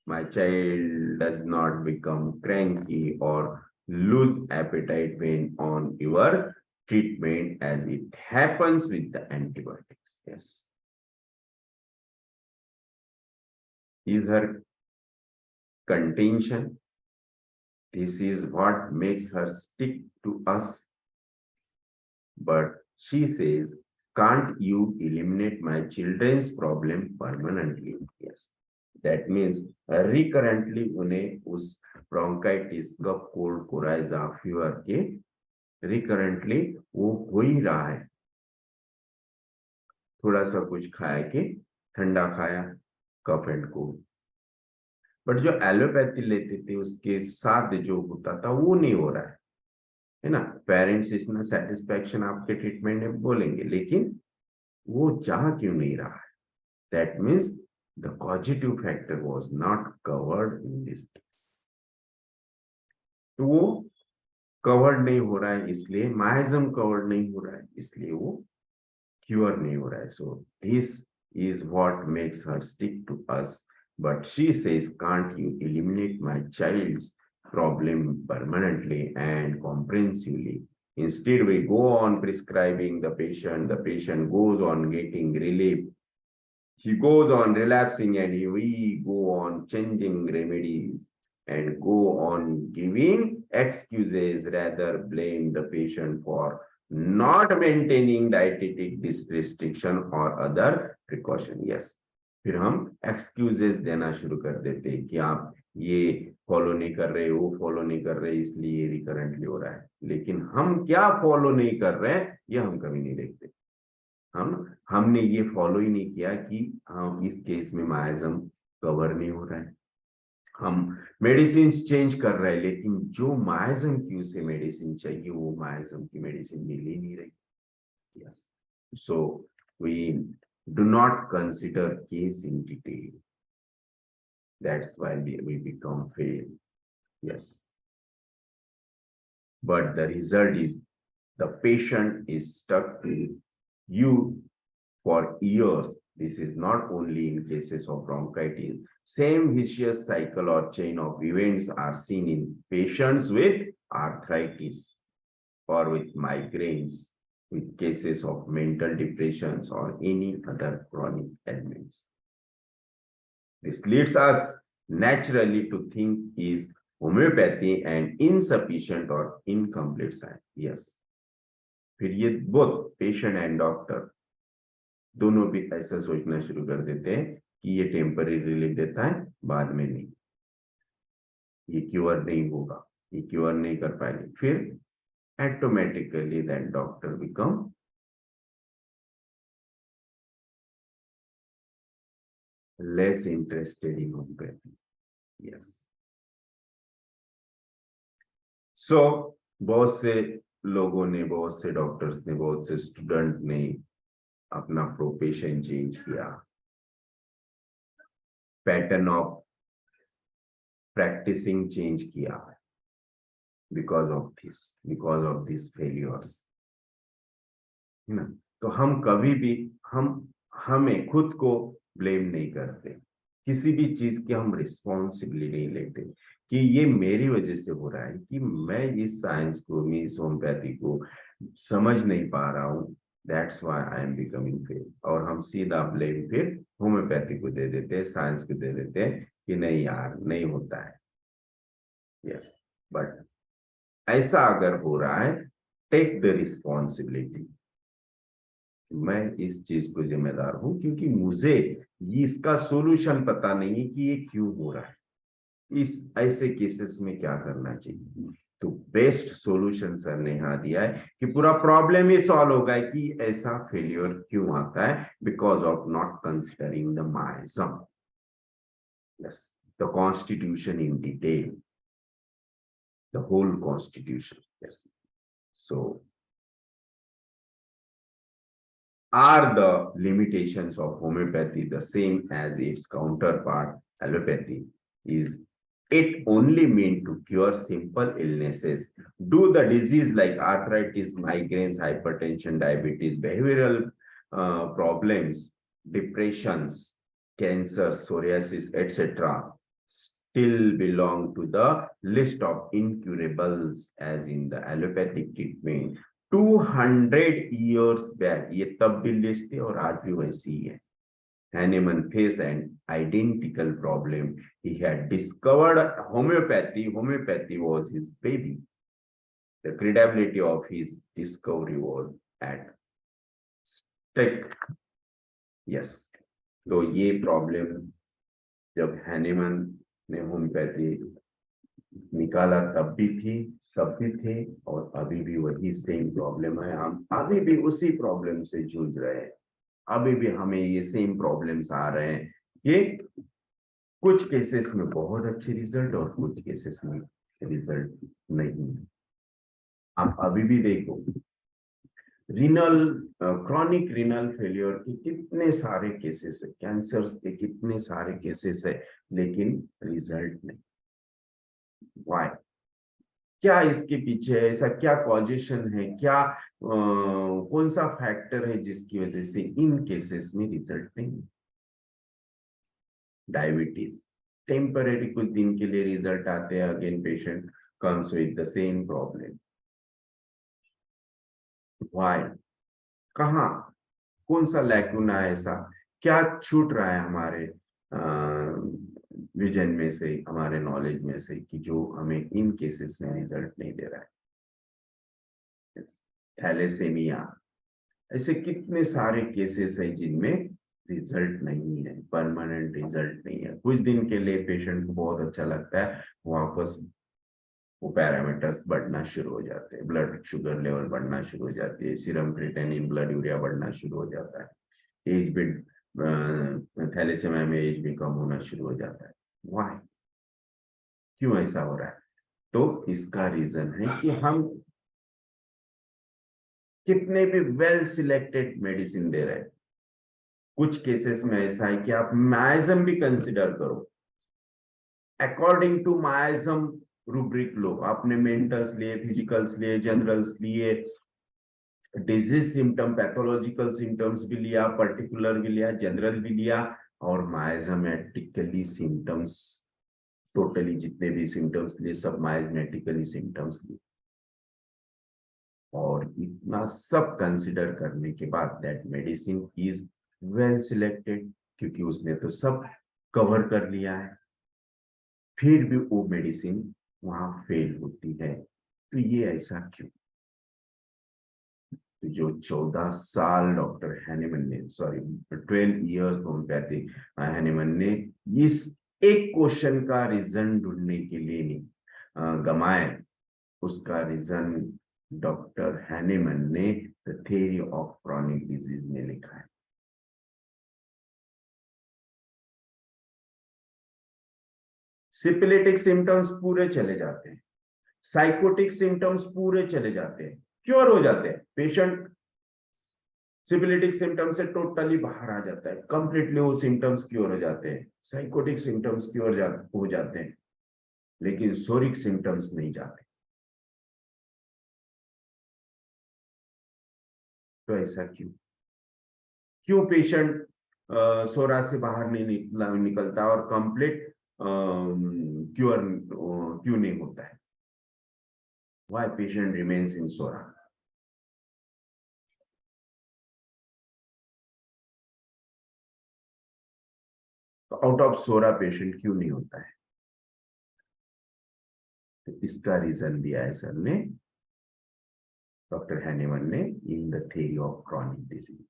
My child does not become cranky or lose appetite when on your treatment as it happens with the antibiotics. Yes. Is her contention. This is what makes her stick to us. But she says, can't you eliminate my children's problem permanently? Yes. That means recurrently उन्हें उस ब्रोंकाइटिस, कफ, कोल्ड, कोराइजा, फीवर के रिकरेंटली वो हो ही रहा है। थोड़ा सा कुछ खाया कि ठंडा खाया, कफ एंड कोल्ड। बट जो एलोपैथी लेते थे उसके साथ जो होता था वो नहीं हो रहा है ना। पेरेंट्स इसमें सेटिस्फेक्शन आपके ट्रीटमेंट में बोलेंगे, लेकिन वो चाह क्यों नहीं रहा है? That means the causative factor was not covered in this. तो वो कवर्ड नहीं हो रहा है, इसलिए माइजम कवर्ड नहीं हो रहा है, इसलिए वो क्योर नहीं हो रहा है। So this is what makes her stick to us, but she says can't you eliminate my child's problem permanently and comprehensively. Instead, we go on prescribing the patient goes on getting relief, he goes on relapsing, and we go on changing remedies and go on giving excuses, rather blame the patient for not maintaining dietetic restriction or other precaution. Yes, फिर हम एक्सक्यूजेस देना शुरू कर देते हैं कि आप ये फॉलो नहीं कर रहे, वो फॉलो नहीं कर रहे, इसलिए रिकरेंटली हो रहा है। लेकिन हम क्या फॉलो नहीं कर रहे हैं ये हम कभी नहीं देखते। हमने ये फॉलो ही नहीं किया कि हम इस केस में माइजम कवर नहीं हो रहा है। हम मेडिसिन चेंज कर रहे हैं, लेकिन जो माइजम की उसे मेडिसिन चाहिए वो माइजम की मेडिसिन मिल ही नहीं रही। Yes, so we do not consider case in detail. That's why we become fail. Yes, but the result is the patient is stuck to you for years. This is not only in cases of bronchitis. Same vicious cycle or chain of events are seen in patients with arthritis or with migraines, with cases of mental depressions or any other chronic ailments. This leads us naturally to think is homeopathy and insufficient or incomplete science. Yes, फिर ये both patient and doctor दोनों भी ऐसा सोचना शुरू कर देते हैं कि ये टेम्पररी रिलीफ देता है, बाद में नहीं, ये क्योर नहीं होगा, ये क्योर नहीं कर पाएंगे। फिर automatically that doctor become less interested in homeopathy. Yes. So बहुत से लोगों ने, बहुत से डॉक्टर्स ने, बहुत से स्टूडेंट ने अपना प्रोफेशन चेंज किया, पैटर्न ऑफ प्रैक्टिसिंग चेंज किया बिकॉज ऑफ दिस फेलियर्स, है ना। तो हम कभी भी हमें खुद को ब्लेम नहीं करते, किसी भी चीज की हम रिस्पॉन्सिबिलिटी नहीं लेते कि ये मेरी वजह से हो रहा है, कि मैं इस साइंस को, मैं इस होम्योपैथी को समझ नहीं पा रहा हूँ, that's why I am becoming fail. और हम सीधा ब्लेम फिर होम्योपैथी को दे देते हैं, साइंस को दे देते हैं कि नहीं यार नहीं होता है। यस, बट ऐसा अगर हो रहा है, टेक द रिस्पॉन्सिबिलिटी। मैं इस चीज को जिम्मेदार हूं क्योंकि मुझे इसका सोल्यूशन पता नहीं कि ये क्यों हो रहा है, इस ऐसे केसेस में क्या करना चाहिए। तो बेस्ट सॉल्यूशन सर ने यहाँ दिया है कि पूरा प्रॉब्लम ही सॉल्व होगा कि ऐसा फेलियर क्यों आता है, because of not considering the miasm, yes, the constitution in detail, the whole constitution. Yes, so are the limitations of homeopathy the same as its counterpart allopathy? Is it only meant to cure simple illnesses? Do the disease like arthritis, migraines, hypertension, diabetes, behavioral problems, depressions, cancer, psoriasis, etc. still belong to the list of incurables as in the allopathic treatment 200 years back? ये तब भी लिस्ट है और आज भी वैसी ही है। Hahnemann faced an identical problem. He had discovered homeopathy. Homeopathy was his baby. The credibility of his discovery was at stake. Yes. तो ये प्रॉब्लम जब हैनीमन ने होम्योपैथी निकाला तब भी थे और अभी भी वही सेम प्रॉब्लम है। हम अभी भी उसी प्रॉब्लम से जूझ रहे हैं। अभी भी हमें ये सेम प्रॉब्लम्स आ रहे हैं कि कुछ केसेस में बहुत अच्छे रिजल्ट और कुछ केसेस में रिजल्ट नहीं है। आप अभी भी देखो, रीनल क्रॉनिक रीनल फेलियर के कितने सारे केसेस है, कैंसर्स के कितने सारे केसेस है, लेकिन रिजल्ट नहीं। व्हाई? क्या इसके पीछे है? ऐसा क्या कॉजेशन है? क्या कौन सा फैक्टर है जिसकी वजह से इन केसेस में रिजल्ट नहीं? डायबिटीज टेम्परेरी, कुछ दिन के लिए रिजल्ट आते हैं, again patient comes with the same problem. Why? कहाँ? कौन सा लैकुना है? ऐसा क्या छूट रहा है हमारे विजन में से, हमारे नॉलेज में से, कि जो हमें इन केसेस में रिजल्ट नहीं दे रहा है? थैलेसेमिया, ऐसे कितने सारे केसेस है जिनमें रिजल्ट नहीं है, परमानेंट रिजल्ट नहीं है। कुछ दिन के लिए पेशेंट को बहुत अच्छा लगता है, वापस वो पैरामीटर्स बढ़ना शुरू हो जाते हैं, ब्लड शुगर लेवल बढ़ना शुरू हो जाती है, सीरम क्रिएटिनिन, ब्लड यूरिया बढ़ना शुरू हो जाता है, एज भी थैलेसेमिया में एज भी कम होना शुरू हो जाता है। व्हाई? क्यों ऐसा हो रहा है? तो इसका रीजन है कि हम कितने भी वेल सिलेक्टेड मेडिसिन दे रहे हैं। कुछ केसेस में ऐसा है कि आप माइजम भी कंसिडर करो, अकॉर्डिंग टू माइजम रूब्रिक लो, आपने मेंटल्स लिए, फिजिकल्स लिए, जनरल्स लिए, डिजीज सिम्टम, पैथोलॉजिकल सिम्टम्स भी लिया, पर्टिकुलर भी लिया, जनरल भी लिया, और माइजमेटिकली सिम्टम्स, टोटली जितने भी सिम्टम्स लिए सब माइजमेटिकली सिम्टम्स लिए, और इतना सब कंसिडर करने के बाद that medicine is well selected, क्योंकि उसने तो सब कवर कर लिया है, फिर भी वो मेडिसिन वहां फेल होती है। तो ये ऐसा क्यों? तो जो 14 साल डॉक्टर हैनीमन ने, सॉरी 12 इयर्स होम्योपैथी हैनीमन ने इस एक क्वेश्चन का रीजन ढूंढने के लिए नहीं गमाए, उसका रीजन डॉक्टर हैनीमन ने the theory of chronic disease में लिखा है। सिपिलिटिक सिम्टम्स पूरे चले जाते हैं, साइकोटिक सिम्टम्स पूरे चले जाते हैं, क्योर हो जाते हैं, पेशेंट सिपिलिटिक सिम्टम्स से टोटली बाहर आ जाता है, कंप्लीटली वो सिम्टम्स क्योर हो जाते हैं, साइकोटिक सिम्टम्स क्योर हो जाते हैं, लेकिन सोरिक सिम्टम्स नहीं जाते। तो ऐसा क्यों? क्यों पेशेंट सोरा से बाहर नहीं निकलता और कंप्लीट क्योर क्यों नहीं होता है? व्हाई पेशेंट रिमेन्स इन सोरा? तो आउट ऑफ सोरा पेशेंट क्यों नहीं होता है? तो इसका रीजन दिया है सर ने, डॉक्टर हैनीमन ने, in the theory of chronic disease.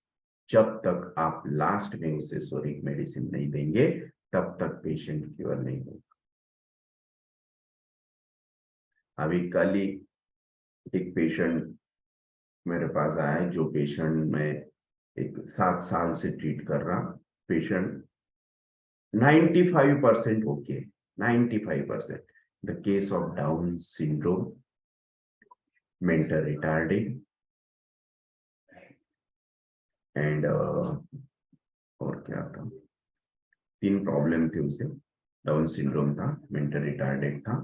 जब तक आप लास्ट में उसे सोरिक मेडिसिन नहीं देंगे तब तक पेशेंट क्योर नहीं होगा। अभी कल ही एक पेशेंट मेरे पास आया है, जो पेशेंट मैं एक 7 साल से ट्रीट कर रहा, patient 95% okay, 95%। The case of down syndrome, mental retarding and और क्या था, 3 प्रॉब्लम थे उसे, डाउन सिंड्रोम था, मेंटल रिटार्डेड था।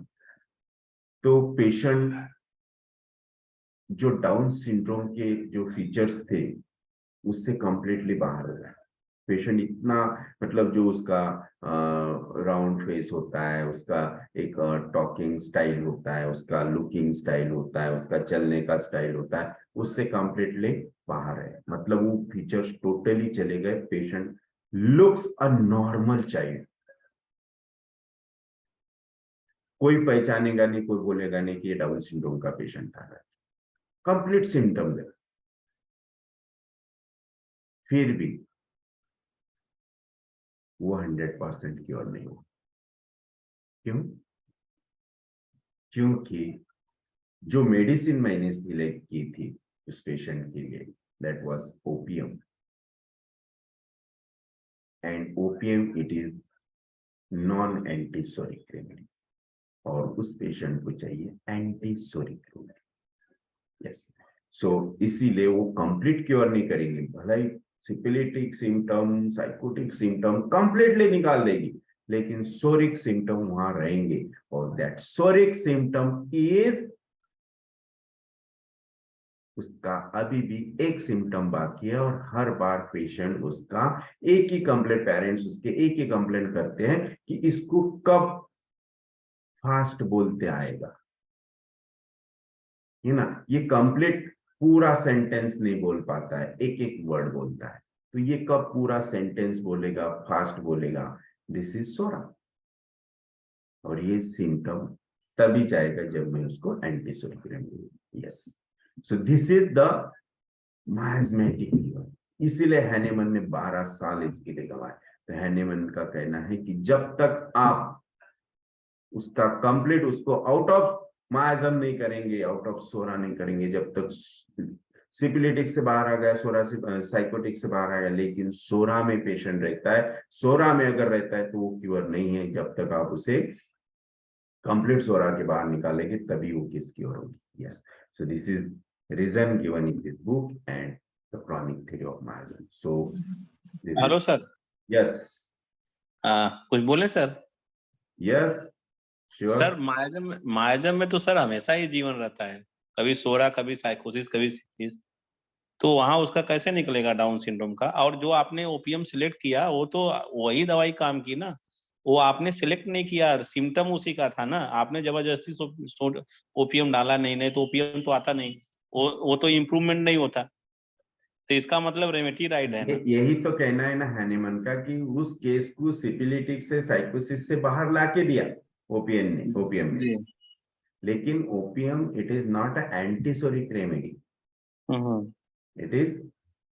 तो पेशेंट जो डाउन सिंड्रोम के जो फीचर्स थे उससे कंप्लीटली बाहर हो गया। पेशेंट इतना, मतलब जो उसका राउंड फेस होता है, उसका एक टॉकिंग स्टाइल होता है, उसका लुकिंग स्टाइल होता है, उसका चलने का स्टाइल होता है, उससे कंप्लीटली बाहर है, मतलब वो फीचर्स टोटली चले गए। Patient looks a normal child, कोई पहचानेगा नहीं, कोई बोलेगा नहीं कि ये डाउन सिंड्रोम का पेशेंट था। कंप्लीट सिम्टम है। फिर भी वो 100% क्योर नहीं होगा। क्यों? क्योंकि जो मेडिसिन मैंने सिलेक्ट की थी उस पेशेंट के लिए, that was opium, and opium it is non antipsoric remedy, और उस पेशेंट को चाहिए एंटीसोरिक रेमेडी। यस, सो इसीलिए वो कंप्लीट क्योर नहीं करेंगे, भले सिपिलिटिक सिम्टम, साइकोटिक सिम्टम कंप्लीटली निकाल देगी, लेकिन सोरिक सिम्टम वहां रहेंगे, और दैट सोरिक सिम्टम इज, उसका अभी भी एक सिम्टम बाकी है, और हर बार पेशेंट उसका एक ही कंप्लेंट, पेरेंट्स उसके एक ही कंप्लेंट करते हैं कि इसको कब फास्ट बोलते आएगा, है ना। ये कंप्लीट पूरा सेंटेंस नहीं बोल पाता है, एक एक वर्ड बोलता है, तो ये कब पूरा सेंटेंस बोलेगा, फास्ट बोलेगा, दिस इज सोरा। और ये सिम्टम तभी जाएगा जब मैं उसको antipsoric remedy. Yes, so this is the miasmatic fever. इसीलिए हैनेमन ने 12 साल इसके लिए गंवाए। तो हैनेमन का कहना है कि जब तक आप उसका कंप्लीट, उसको आउट ऑफ माइasm नहीं करेंगे, आउट ऑफ सोरा नहीं करेंगे, जब तक सिपिलिटिक से बाहर आ गया, सोरा से साइकोटिक से बाहर आ गया, लेकिन सोरा में पेशेंट रहता है, सोरा में अगर रहता है तो वो क्योर नहीं है, जब तक आप उसे कंप्लीट सोरा के बाहर निकालेंगे तभी वो केस क्योर होगी। Yes, so this is reason given in this book and the chronic theory of miasm. So hello sir. Yes, कुछ बोले sir? Yes sure. Sir miasm में तो सर हमेशा ही जीवन रहता है, कभी सोरा, कभी साइकोसिस, कभी सिफिलिस, तो वहां उसका कैसे निकलेगा डाउन सिंड्रोम का? और जो आपने ओपीएम सिलेक्ट किया वो तो वही दवाई काम की ना, वो आपने सिलेक्ट नहीं किया, सिम्टम उसी का था ना, आपने जबरदस्ती ओपीएम डाला नहीं तो ओपीएम तो आता नहीं, वो तो इम्प्रूवमेंट नहीं होता, तो इसका मतलब रेमेटीराइड है ना। यही तो कहना है ना हैनेमन का, कि उस केस को सिपिलिटिक से साइकोसिस से बाहर लाके दिया ओपीएम ने, जी। लेकिन opium it is not a antipsoric remedy, it is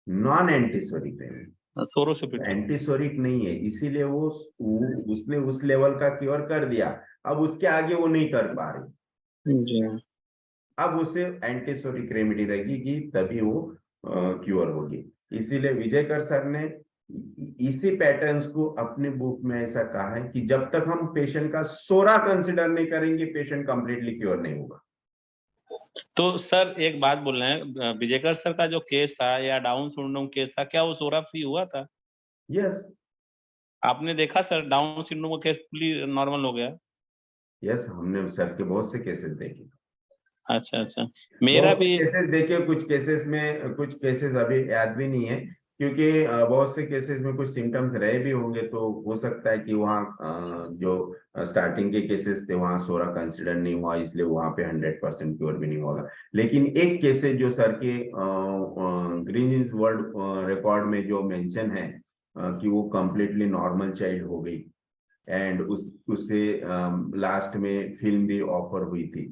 non antipsoric remedy, सोरोसिपिट। एंटीसोरिक नहीं है, इसीलिए उसने उस लेवल का क्योर कर दिया, अब उसके आगे वो नहीं कर पा रही, जी। अब उसे एंटीसोरिक रेमेडी रहेगी तभी वो क्योर होगी। इसीलिए विजयकर सर ने इसी पैटर्न्स को अपने बुक में ऐसा कहा है कि जब तक हम पेशेंट का सोरा कंसिडर नहीं करेंगे, पेशेंट कंप्लीटली क्योर नहीं होगा। तो सर एक बात बोल रहे हैं, विजयकर सर का जो केस था या डाउन सिंड्रोम केस था, क्या वो सोरा फ्री हुआ था? यस, आपने देखा सर डाउन सिंड्रोम का केस फुली नॉर्मल हो गया? यस, हमने सर के बहुत से केसेस देखे, अच्छा अच्छा, मेरा बहुत से भी। केसेस देखे, कुछ केसेस अभी याद भी नहीं है, क्योंकि बहुत से केसेस में कुछ सिम्टम्स रहे भी होंगे, तो हो सकता है कि वहाँ जो स्टार्टिंग के केसेस थे वहाँ सोरा कंसिडर नहीं हुआ, इसलिए वहाँ पे 100% क्योर भी नहीं होगा। लेकिन एक केसेस जो सर के ग्रीन वर्ल्ड रिकॉर्ड में जो मेंशन है कि वो कम्प्लीटली नॉर्मल चाइल्ड हो गई, एंड उसे लास्ट में फिल्म भी ऑफर हुई थी,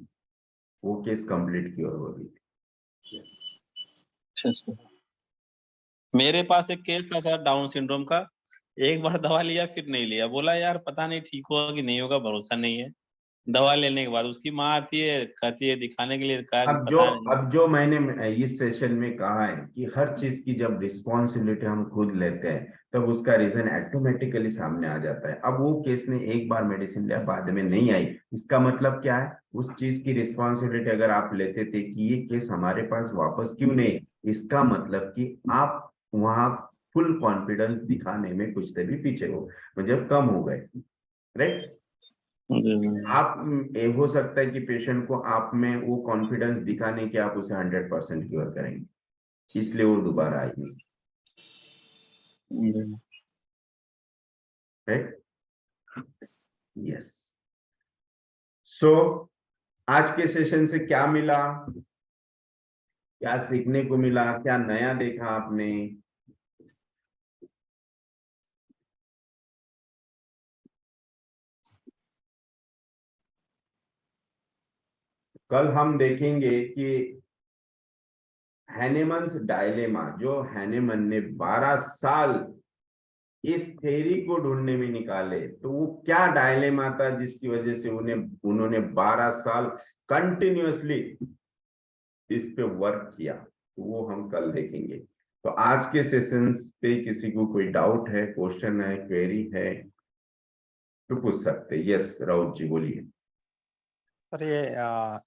वो केस कंप्लीट क्योर हो गई थी। अच्छा अच्छा, मेरे पास एक केस था सर डाउन सिंड्रोम का, एक बार दवा लिया फिर नहीं लिया, बोला यार पता नहीं ठीक होगा कि नहीं होगा, भरोसा नहीं है। दवा लेने के बाद उसकी माँ आती है, कहती है दिखाने के लिए, कहा कि पता नहीं। अब जो मैंने इस सेशन में कहा है कि हर चीज की जब रिस्पॉन्सिबिलिटी हम खुद लेते हैं तब उसका रीजन ऑटोमेटिकली सामने आ जाता है। अब वो केस ने एक बार मेडिसिन लिया, बाद में नहीं आई, इसका मतलब क्या है? उस चीज की रिस्पॉन्सिबिलिटी अगर आप लेते थे कि ये केस हमारे पास वापस क्यों नहीं, इसका मतलब कि आप वहां फुल कॉन्फिडेंस दिखाने में कुछ भी पीछे हो, मतलब कम हो गए, राइट। आप हो सकता है कि पेशेंट को आप में वो कॉन्फिडेंस दिखाने के आप उसे 100% क्योर करेंगे, इसलिए वो दोबारा आएगी, राइट। यस, सो आज के सेशन से क्या मिला, क्या सीखने को मिला, क्या नया देखा आपने? कल हम देखेंगे कि हैनेमन्स डायलेमा, जो हैनेमन ने 12 साल इस थ्योरी को ढूंढने में निकाले, तो वो क्या डायलेमा था जिसकी वजह से उन्होंने 12 साल कंटिन्यूअसली इस पे वर्क किया, तो वो हम कल देखेंगे। तो आज के सेशंस पे किसी को कोई डाउट है, क्वेश्चन है, क्वेरी है तो पूछ सकते हैं। यस राउत जी बोलिए। सर ये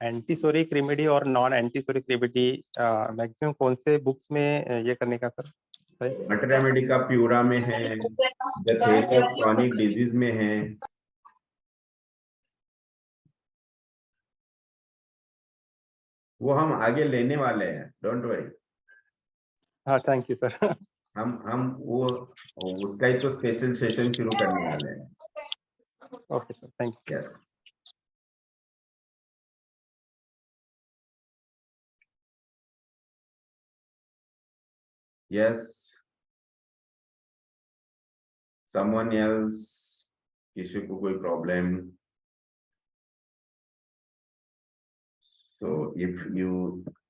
एंटीसोरिक रेमेडी और नॉन एंटीसोरिक रेमेडी मैक्सिमम कौन से बुक्स में ये करने का सर? मटरा मेडिका प्यूरा में है, the theory of chronic disease में है, वो हम आगे लेने वाले हैं, डोंट वरी। हाँ थैंक यू सर। हम वो उसका ही तो स्पेशल सेशन शुरू करने वाले हैं। Okay sir, thank you. Yes yes someone else, किसी को कोई problem? So if you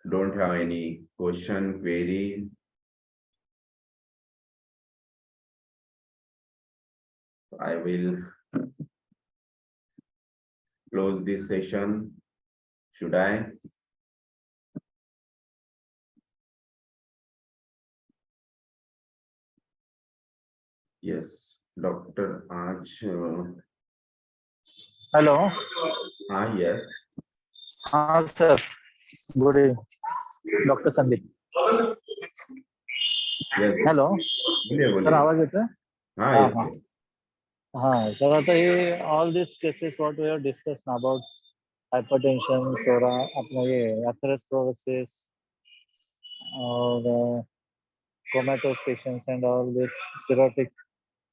don't have any question, query, I will close this session. Should I? Yes, Dr. Aj. Hello. Yes. हाँ sir, good evening, doctor Sandeep. Yes. Hello बोलिए सर, बोलिए। आवाज येते? हाँ हाँ येते। हाँ हाँ सर, आता ये all this cases what we have discussed about hypertension, psora, अपना ये एथेरोस्क्लेरोसिस और comatose patients and all this cirrhotic,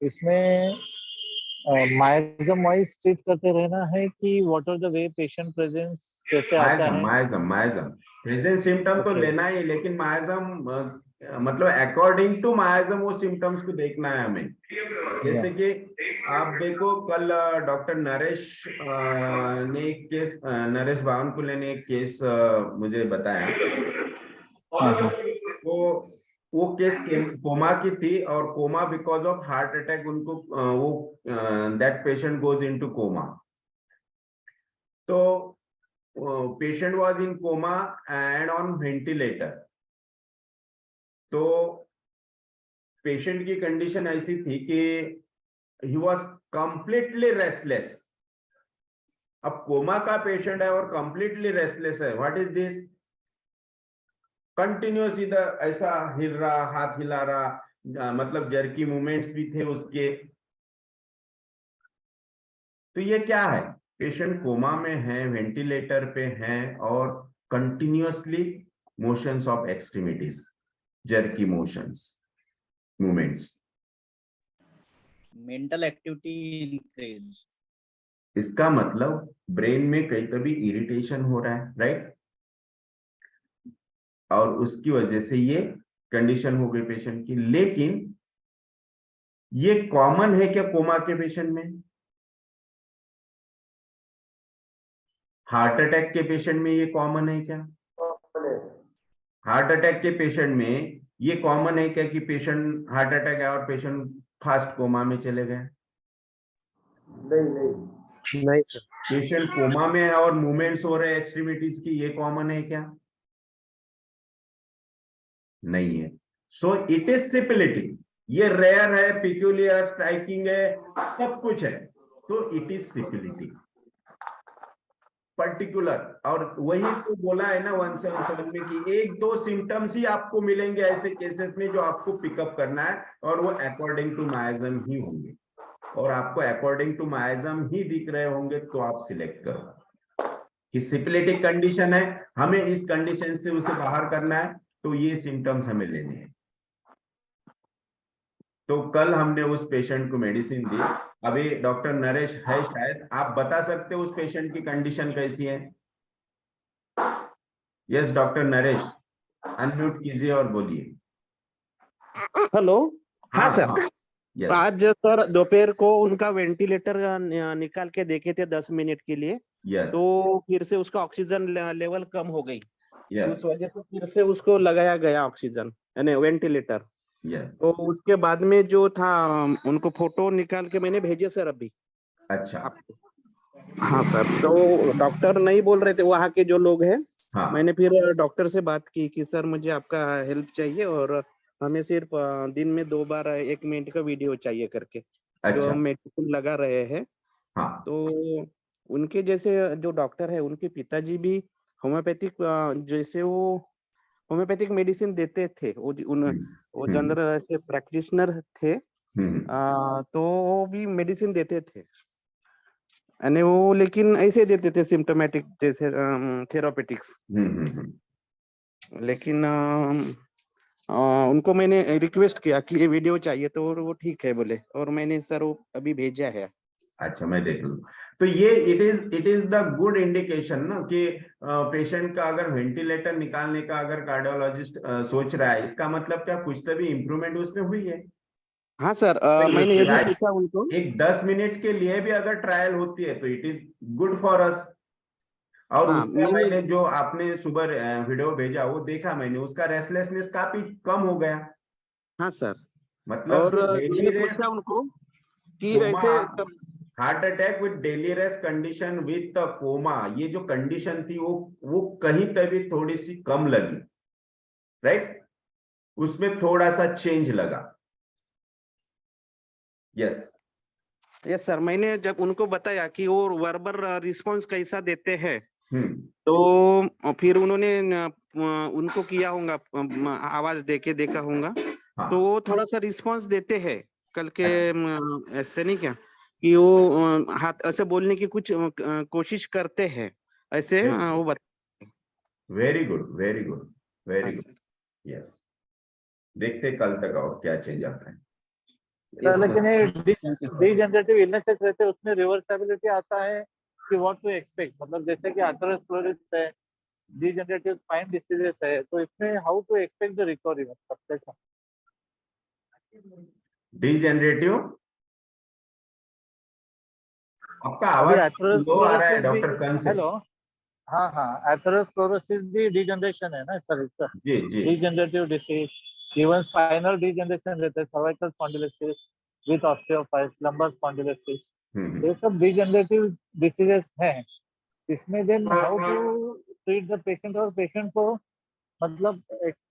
इसमें माइजम वाइज ट्रीट करते रहना है कि what are the way patient presence जैसे आता है? मायजम प्रेजेंट सिम्टम तो Okay. लेना ही, लेकिन मायजम मतलब अकॉर्डिंग टू मायजम वो सिम्टम्स को देखना है हमें। जैसे कि आप देखो, कल डॉक्टर नरेश ने एक केस, नरेश बावनकुले ने एक केस मुझे बताया। वो केस कोमा की थी, और coma because of heart attack उनको वो that patient goes into coma. तो patient was in coma and on ventilator. तो पेशेंट की कंडीशन ऐसी थी कि ही वाज कंप्लीटली रेस्टलेस। अब कोमा का पेशेंट है और कंप्लीटली रेस्टलेस है, व्हाट इज दिस? कंटिन्यूअस इधर ऐसा हिल रहा, हाथ हिला रहा, मतलब जर्की मूवमेंट्स भी थे उसके। तो ये क्या है? पेशेंट कोमा में है, वेंटिलेटर पे है, और continuously motions of extremities, jerky motions, movements. Mental activity increase. इसका मतलब ब्रेन में कहीं कभी इरिटेशन हो रहा है, राइट? और उसकी वजह से ये कंडीशन हो गई पेशेंट की। लेकिन ये कॉमन है क्या कोमा के पेशेंट में? हार्ट अटैक के पेशेंट में ये कॉमन है क्या? हार्ट अटैक के पेशेंट में ये कॉमन है क्या कि पेशेंट हार्ट अटैक है और पेशेंट फास्ट कोमा में चले गए? नहीं सर। पेशेंट कोमा में है और मूवमेंट्स हो रहे हैं एक्सट्रीमिटीज की, ये कॉमन है क्या? नहीं है। So it is syphility. ये रेयर है, पिक्यूलियर, स्ट्राइकिंग है, सब कुछ है, तो इट इज सिपिलिटी पर्टिकुलर। और वही तो बोला है ना 177 में कि एक दो सिम्टम्स ही आपको मिलेंगे ऐसे केसेस में जो आपको पिकअप करना है, और वो अकॉर्डिंग टू मायजम ही होंगे, और आपको अकॉर्डिंग टू मायजम ही दिख रहे होंगे, तो आप सिलेक्ट करो कि सिपिलिटिक कंडीशन है, हमें इस कंडीशन से उसे बाहर करना है, तो ये सिम्टम्स हमें लेने हैं। तो कल हमने उस पेशेंट को मेडिसिन दी। अभी डॉक्टर नरेश है शायद, आप बता सकते हो उस पेशेंट की कंडीशन कैसी है? यस डॉक्टर नरेश, अनम्यूट कीजिए और बोलिए। हेलो। हाँ सर। यस आज सर दोपहर को उनका वेंटिलेटर निकाल के देखे थे 10 मिनट के लिए, यस तो फिर से उसका ऑक्सीजन लेवल कम हो गई। यस उस वजह से फिर से उसको लगाया गया ऑक्सीजन यानी वेंटिलेटर। यस, तो उसके बाद में जो था उनको फोटो निकाल के मैंने भेजे सर अभी अच्छा, आपको। हाँ सर, तो डॉक्टर नहीं बोल रहे थे वहाँ के जो लोग हैं। हाँ, मैंने फिर डॉक्टर से बात की कि सर मुझे आपका हेल्प चाहिए और हमें सिर्फ दिन में 2 बार 1 मिनट का वीडियो चाहिए करके जो अच्छा, हम मेडिसिन लगा रहे हैं। हाँ, तो उनके जैसे जो डॉक्टर है उनके पिताजी भी होम्योपैथिक जैसे वो होम्योपैथिक मेडिसिन देते थे। वो हम्म, जनरल ऐसे प्रैक्टिशनर थे। हम्म, तो वो भी मेडिसिन देते थे यानी वो, लेकिन ऐसे देते थे सिम्टोमेटिक जैसे थेरापेटिक्स। लेकिन उनको मैंने रिक्वेस्ट किया कि ये वीडियो चाहिए तो वो ठीक है बोले और मैंने सर वो अभी भेजा है। अच्छा, मैं देख लूँ। तो ये it is the good indication ना कि पेशेंट का अगर वेंटिलेटर निकालने का अगर कार्डियोलॉजिस्ट सोच रहा है, इसका मतलब क्या कुछ तो भी इम्प्रूवमेंट उसमें हुई है। हाँ सर, तो मैंने ये भी आज पूछा उनको। एक 10 मिनट के लिए भी अगर ट्रायल होती है तो it is good for us. और हाँ उसका मैंने, मैंने जो आपने सुबह वीडियो भेजा वो देखा मैंने, उसका रेस्टलेसनेस काफी कम हो गया। हाँ सर, मतलब और जो डेली मैंने रेस पूछा उनको कि कोमा, ऐसे heart attack with daily rest condition with coma, ये जो कंडीशन थी वो कहीं तभी थोड़ी सी कम लगी, राइट, उसमें थोड़ा सा चेंज लगा। यस, यस सर, मैंने जब उनको बताया कि वो वर्बल रिस्पॉन्स कैसा देते हैं हम्म, तो फिर उन्होंने उनको किया होगा, आवाज दे के देखा होगा तो हाँ, वो थोड़ा सा रिस्पॉन्स देते हैं कल के। अच्छा, ऐसे नहीं क्या कि वो हाथ ऐसे बोलने की कुछ कोशिश करते हैं ऐसे वो बता। वेरी गुड, वेरी गुड, हाँ वेरी गुड। सर। यस, देखते कल तक और क्या चेंज आता है। सर यस सर, लेकिन ये thank you sir. Degenerative illnesses रहते हैं उसमें रिवर्सिबिलिटी आता है कि व्हाट टू एक्सपेक्ट, मतलब जैसे कि अथेरोस्क्लेरोसिस है, डीजनरेटिव स्पाइन डिसीजेस है, तो इसमें how to expect the recovery, मतलब कैसा? डीजेनरेटिव, आपका अभी आवाज लो आ रहा है एथेरोस्क्लेरोसिस भी, डॉक्टर कन से। हेलो, हाँ हाँ, एथेरोस्क्लेरोसिस भी डीजनरेशन है ना सर, इसका जी जी, degenerative disease. Even spinal degeneration रहता है, cervical spondylosis with osteophytes, lumbar spondylosis, hmm, ये सब डीजनरेटिव डिसीजेस हैं। इसमें then how to treat the patient, और पेशेंट को मतलब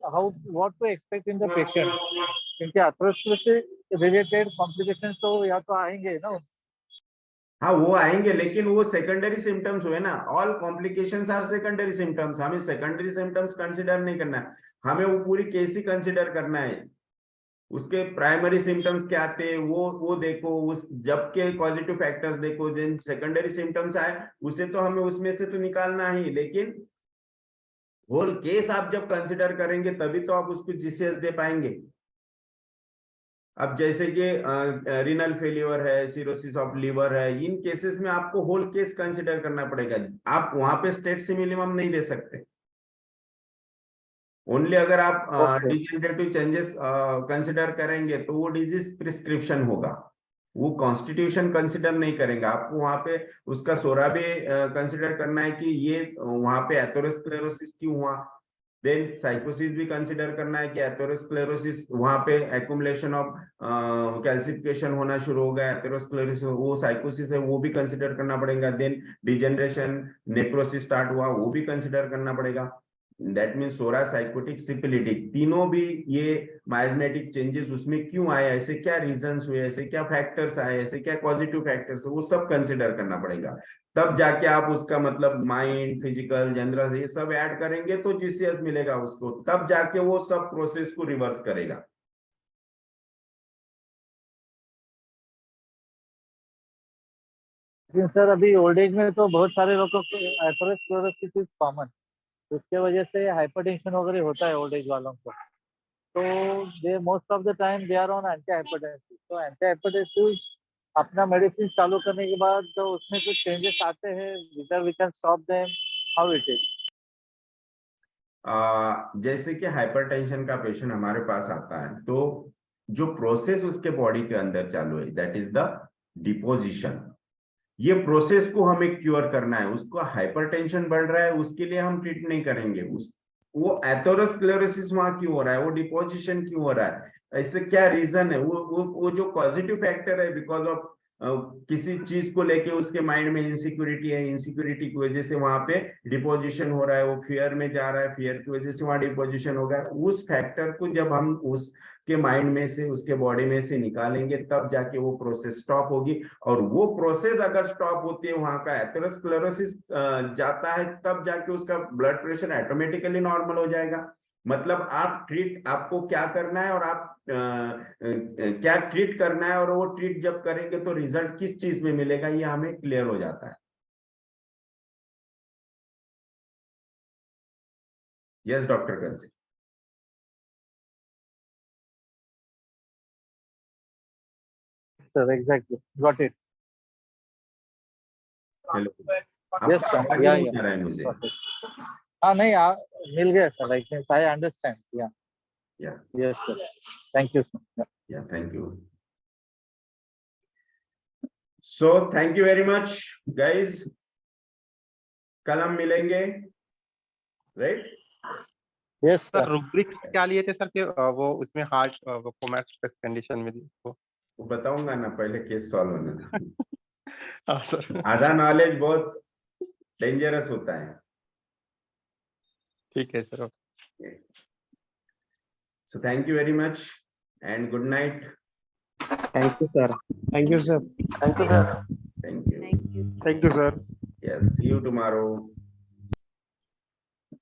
how what to expect in the patient, क्योंकि एथेरोस्क्लेरोसिस रिलेटेड कॉम्प्लिकेशंस तो या तो आएंगे ना। हाँ वो आएंगे, लेकिन वो सेकेंडरी सिम्टम्स हुए ना, all complications are secondary symptoms, हमें सेकेंडरी सिम्टम्स कंसिडर नहीं करना है, हमें वो पूरी केस ही कंसिडर करना है। उसके प्राइमरी सिम्टम्स क्या थे वो देखो, उस जब के पॉजिटिव फैक्टर्स देखो, जिन सेकेंडरी सिम्टम्स आए उसे तो हमें उसमें से तो निकालना ही, लेकिन होल केस आप जब कंसिडर करेंगे तभी तो आप उसको जीसीएस दे पाएंगे। अब जैसे कि रीनल फेलियर है, सिरोसिस ऑफ लीवर है, इन केसेस में आपको होल केस कंसिडर करना पड़ेगा, आप वहां पे स्टेट सिमिलिमम नहीं दे सकते। ओनली अगर आप ओके, डिजेनरेटिव चेंजेस कंसिडर करेंगे तो वो डिजीज प्रिस्क्रिप्शन होगा, वो कॉन्स्टिट्यूशन कंसिडर नहीं करेंगे। आपको वहां पे उसका सोरा भी कंसिडर करना है कि ये वहां पे एथेरोस्क्लेरोसिस क्यों हुआ, देन साइकोसिस भी कंसिडर करना है कि एथेरोस्क्लेरोसिस वहां पे एक्युमुलेशन ऑफ कैल्सिफिकेशन होना शुरू हो गया, एथेरोस्क्लेरोसिस वो साइकोसिस है, वो भी कंसिडर करना पड़ेगा। देन डिजेनरेशन नेक्रोसिस स्टार्ट हुआ, वो भी कंसिडर करना पड़ेगा। दैट मीन सोरा, साइकोटिक, सिपिलिटिक, तीनों भी ये माइजमेटिक चेंजेस उसमें क्यों आए, ऐसे क्या रीजंस हुए, ऐसे क्या फैक्टर्स आए, ऐसे क्या पॉजिटिव फैक्टर्स, वो सब कंसिडर करना पड़ेगा। तब जाके आप उसका मतलब माइंड, फिजिकल, जनरल ये सब ऐड करेंगे तो जीसीएस मिलेगा उसको, तब जाके वो सब प्रोसेस को रिवर्स करेगा। लेकिन सर अभी ओल्ड एज में तो बहुत सारे लोगों को एथेरोस्क्लेरोसिस इज कॉमन, उसके वजह से हाइपरटेंशन वगैरह होता है ओल्ड एज वालों को, तो they most of the time they are on anti hypertensive, तो एंटी हाइपरटेंसिव अपना मेडिसिन चालू करने के बाद तो उसमें कुछ चेंजेस आते हैं, whether we can stop them, how it is? जैसे कि हाइपरटेंशन का पेशेंट हमारे पास आता है तो जो प्रोसेस उसके बॉडी के अंदर चालू है दैट इज द डिपोजिशन, ये प्रोसेस को हमें क्योर करना है। उसको हाइपरटेंशन बढ़ रहा है उसके लिए हम ट्रीट नहीं करेंगे, उस वो एथेरोस्क्लेरोसिस वहां क्यों हो रहा है, वो डिपोजिशन क्यों हो रहा है, इससे क्या रीजन है? वो जो पॉजिटिव फैक्टर है, बिकॉज ऑफ किसी चीज को लेके उसके माइंड में इनसिक्योरिटी है, इनसिक्योरिटी की वजह से वहां पे डिपोजिशन हो रहा है, वो फियर में जा रहा है, फियर की वजह से वहां डिपोजिशन होगा। उस फैक्टर को जब हम उसके माइंड में से, उसके बॉडी में से निकालेंगे, तब जाके वो प्रोसेस स्टॉप होगी। और वो प्रोसेस अगर स्टॉप होती है, वहां का एथेरोस्क्लेरोसिस जाता है, तब जाके उसका ब्लड प्रेशर ऑटोमेटिकली नॉर्मल हो जाएगा। मतलब आपको क्या करना है और आप क्या ट्रीट करना है, और वो ट्रीट जब करेंगे तो रिजल्ट किस चीज में मिलेगा, ये हमें क्लियर हो जाता है। यस डॉक्टर कंसी। Sir, exactly. Got it. Hello, Yes, sir. आवाज Yeah, नहीं yeah. आ रहा है मुझे। Got it. हाँ नहीं मिल गया सर, I understand. Yeah. Yeah. Yes, sir. Thank you, sir. Yeah. Yeah, thank you. So thank you very much guys, कल हम मिलेंगे, right? Yes, sir sir. Rubrics क्या लिए थे सर फिर वो उसमें हार्ट वो कोमैक्स कंडीशन में वो वो बताऊंगा ना, पहले केस सॉल्व होने दो। हाँ सर आधा नॉलेज बहुत डेंजरस होता है। ठीक है sir. So thank you very much and good night. Thank you sir. Thank you, sir. Thank you. Thank you, sir. Yes, see you tomorrow.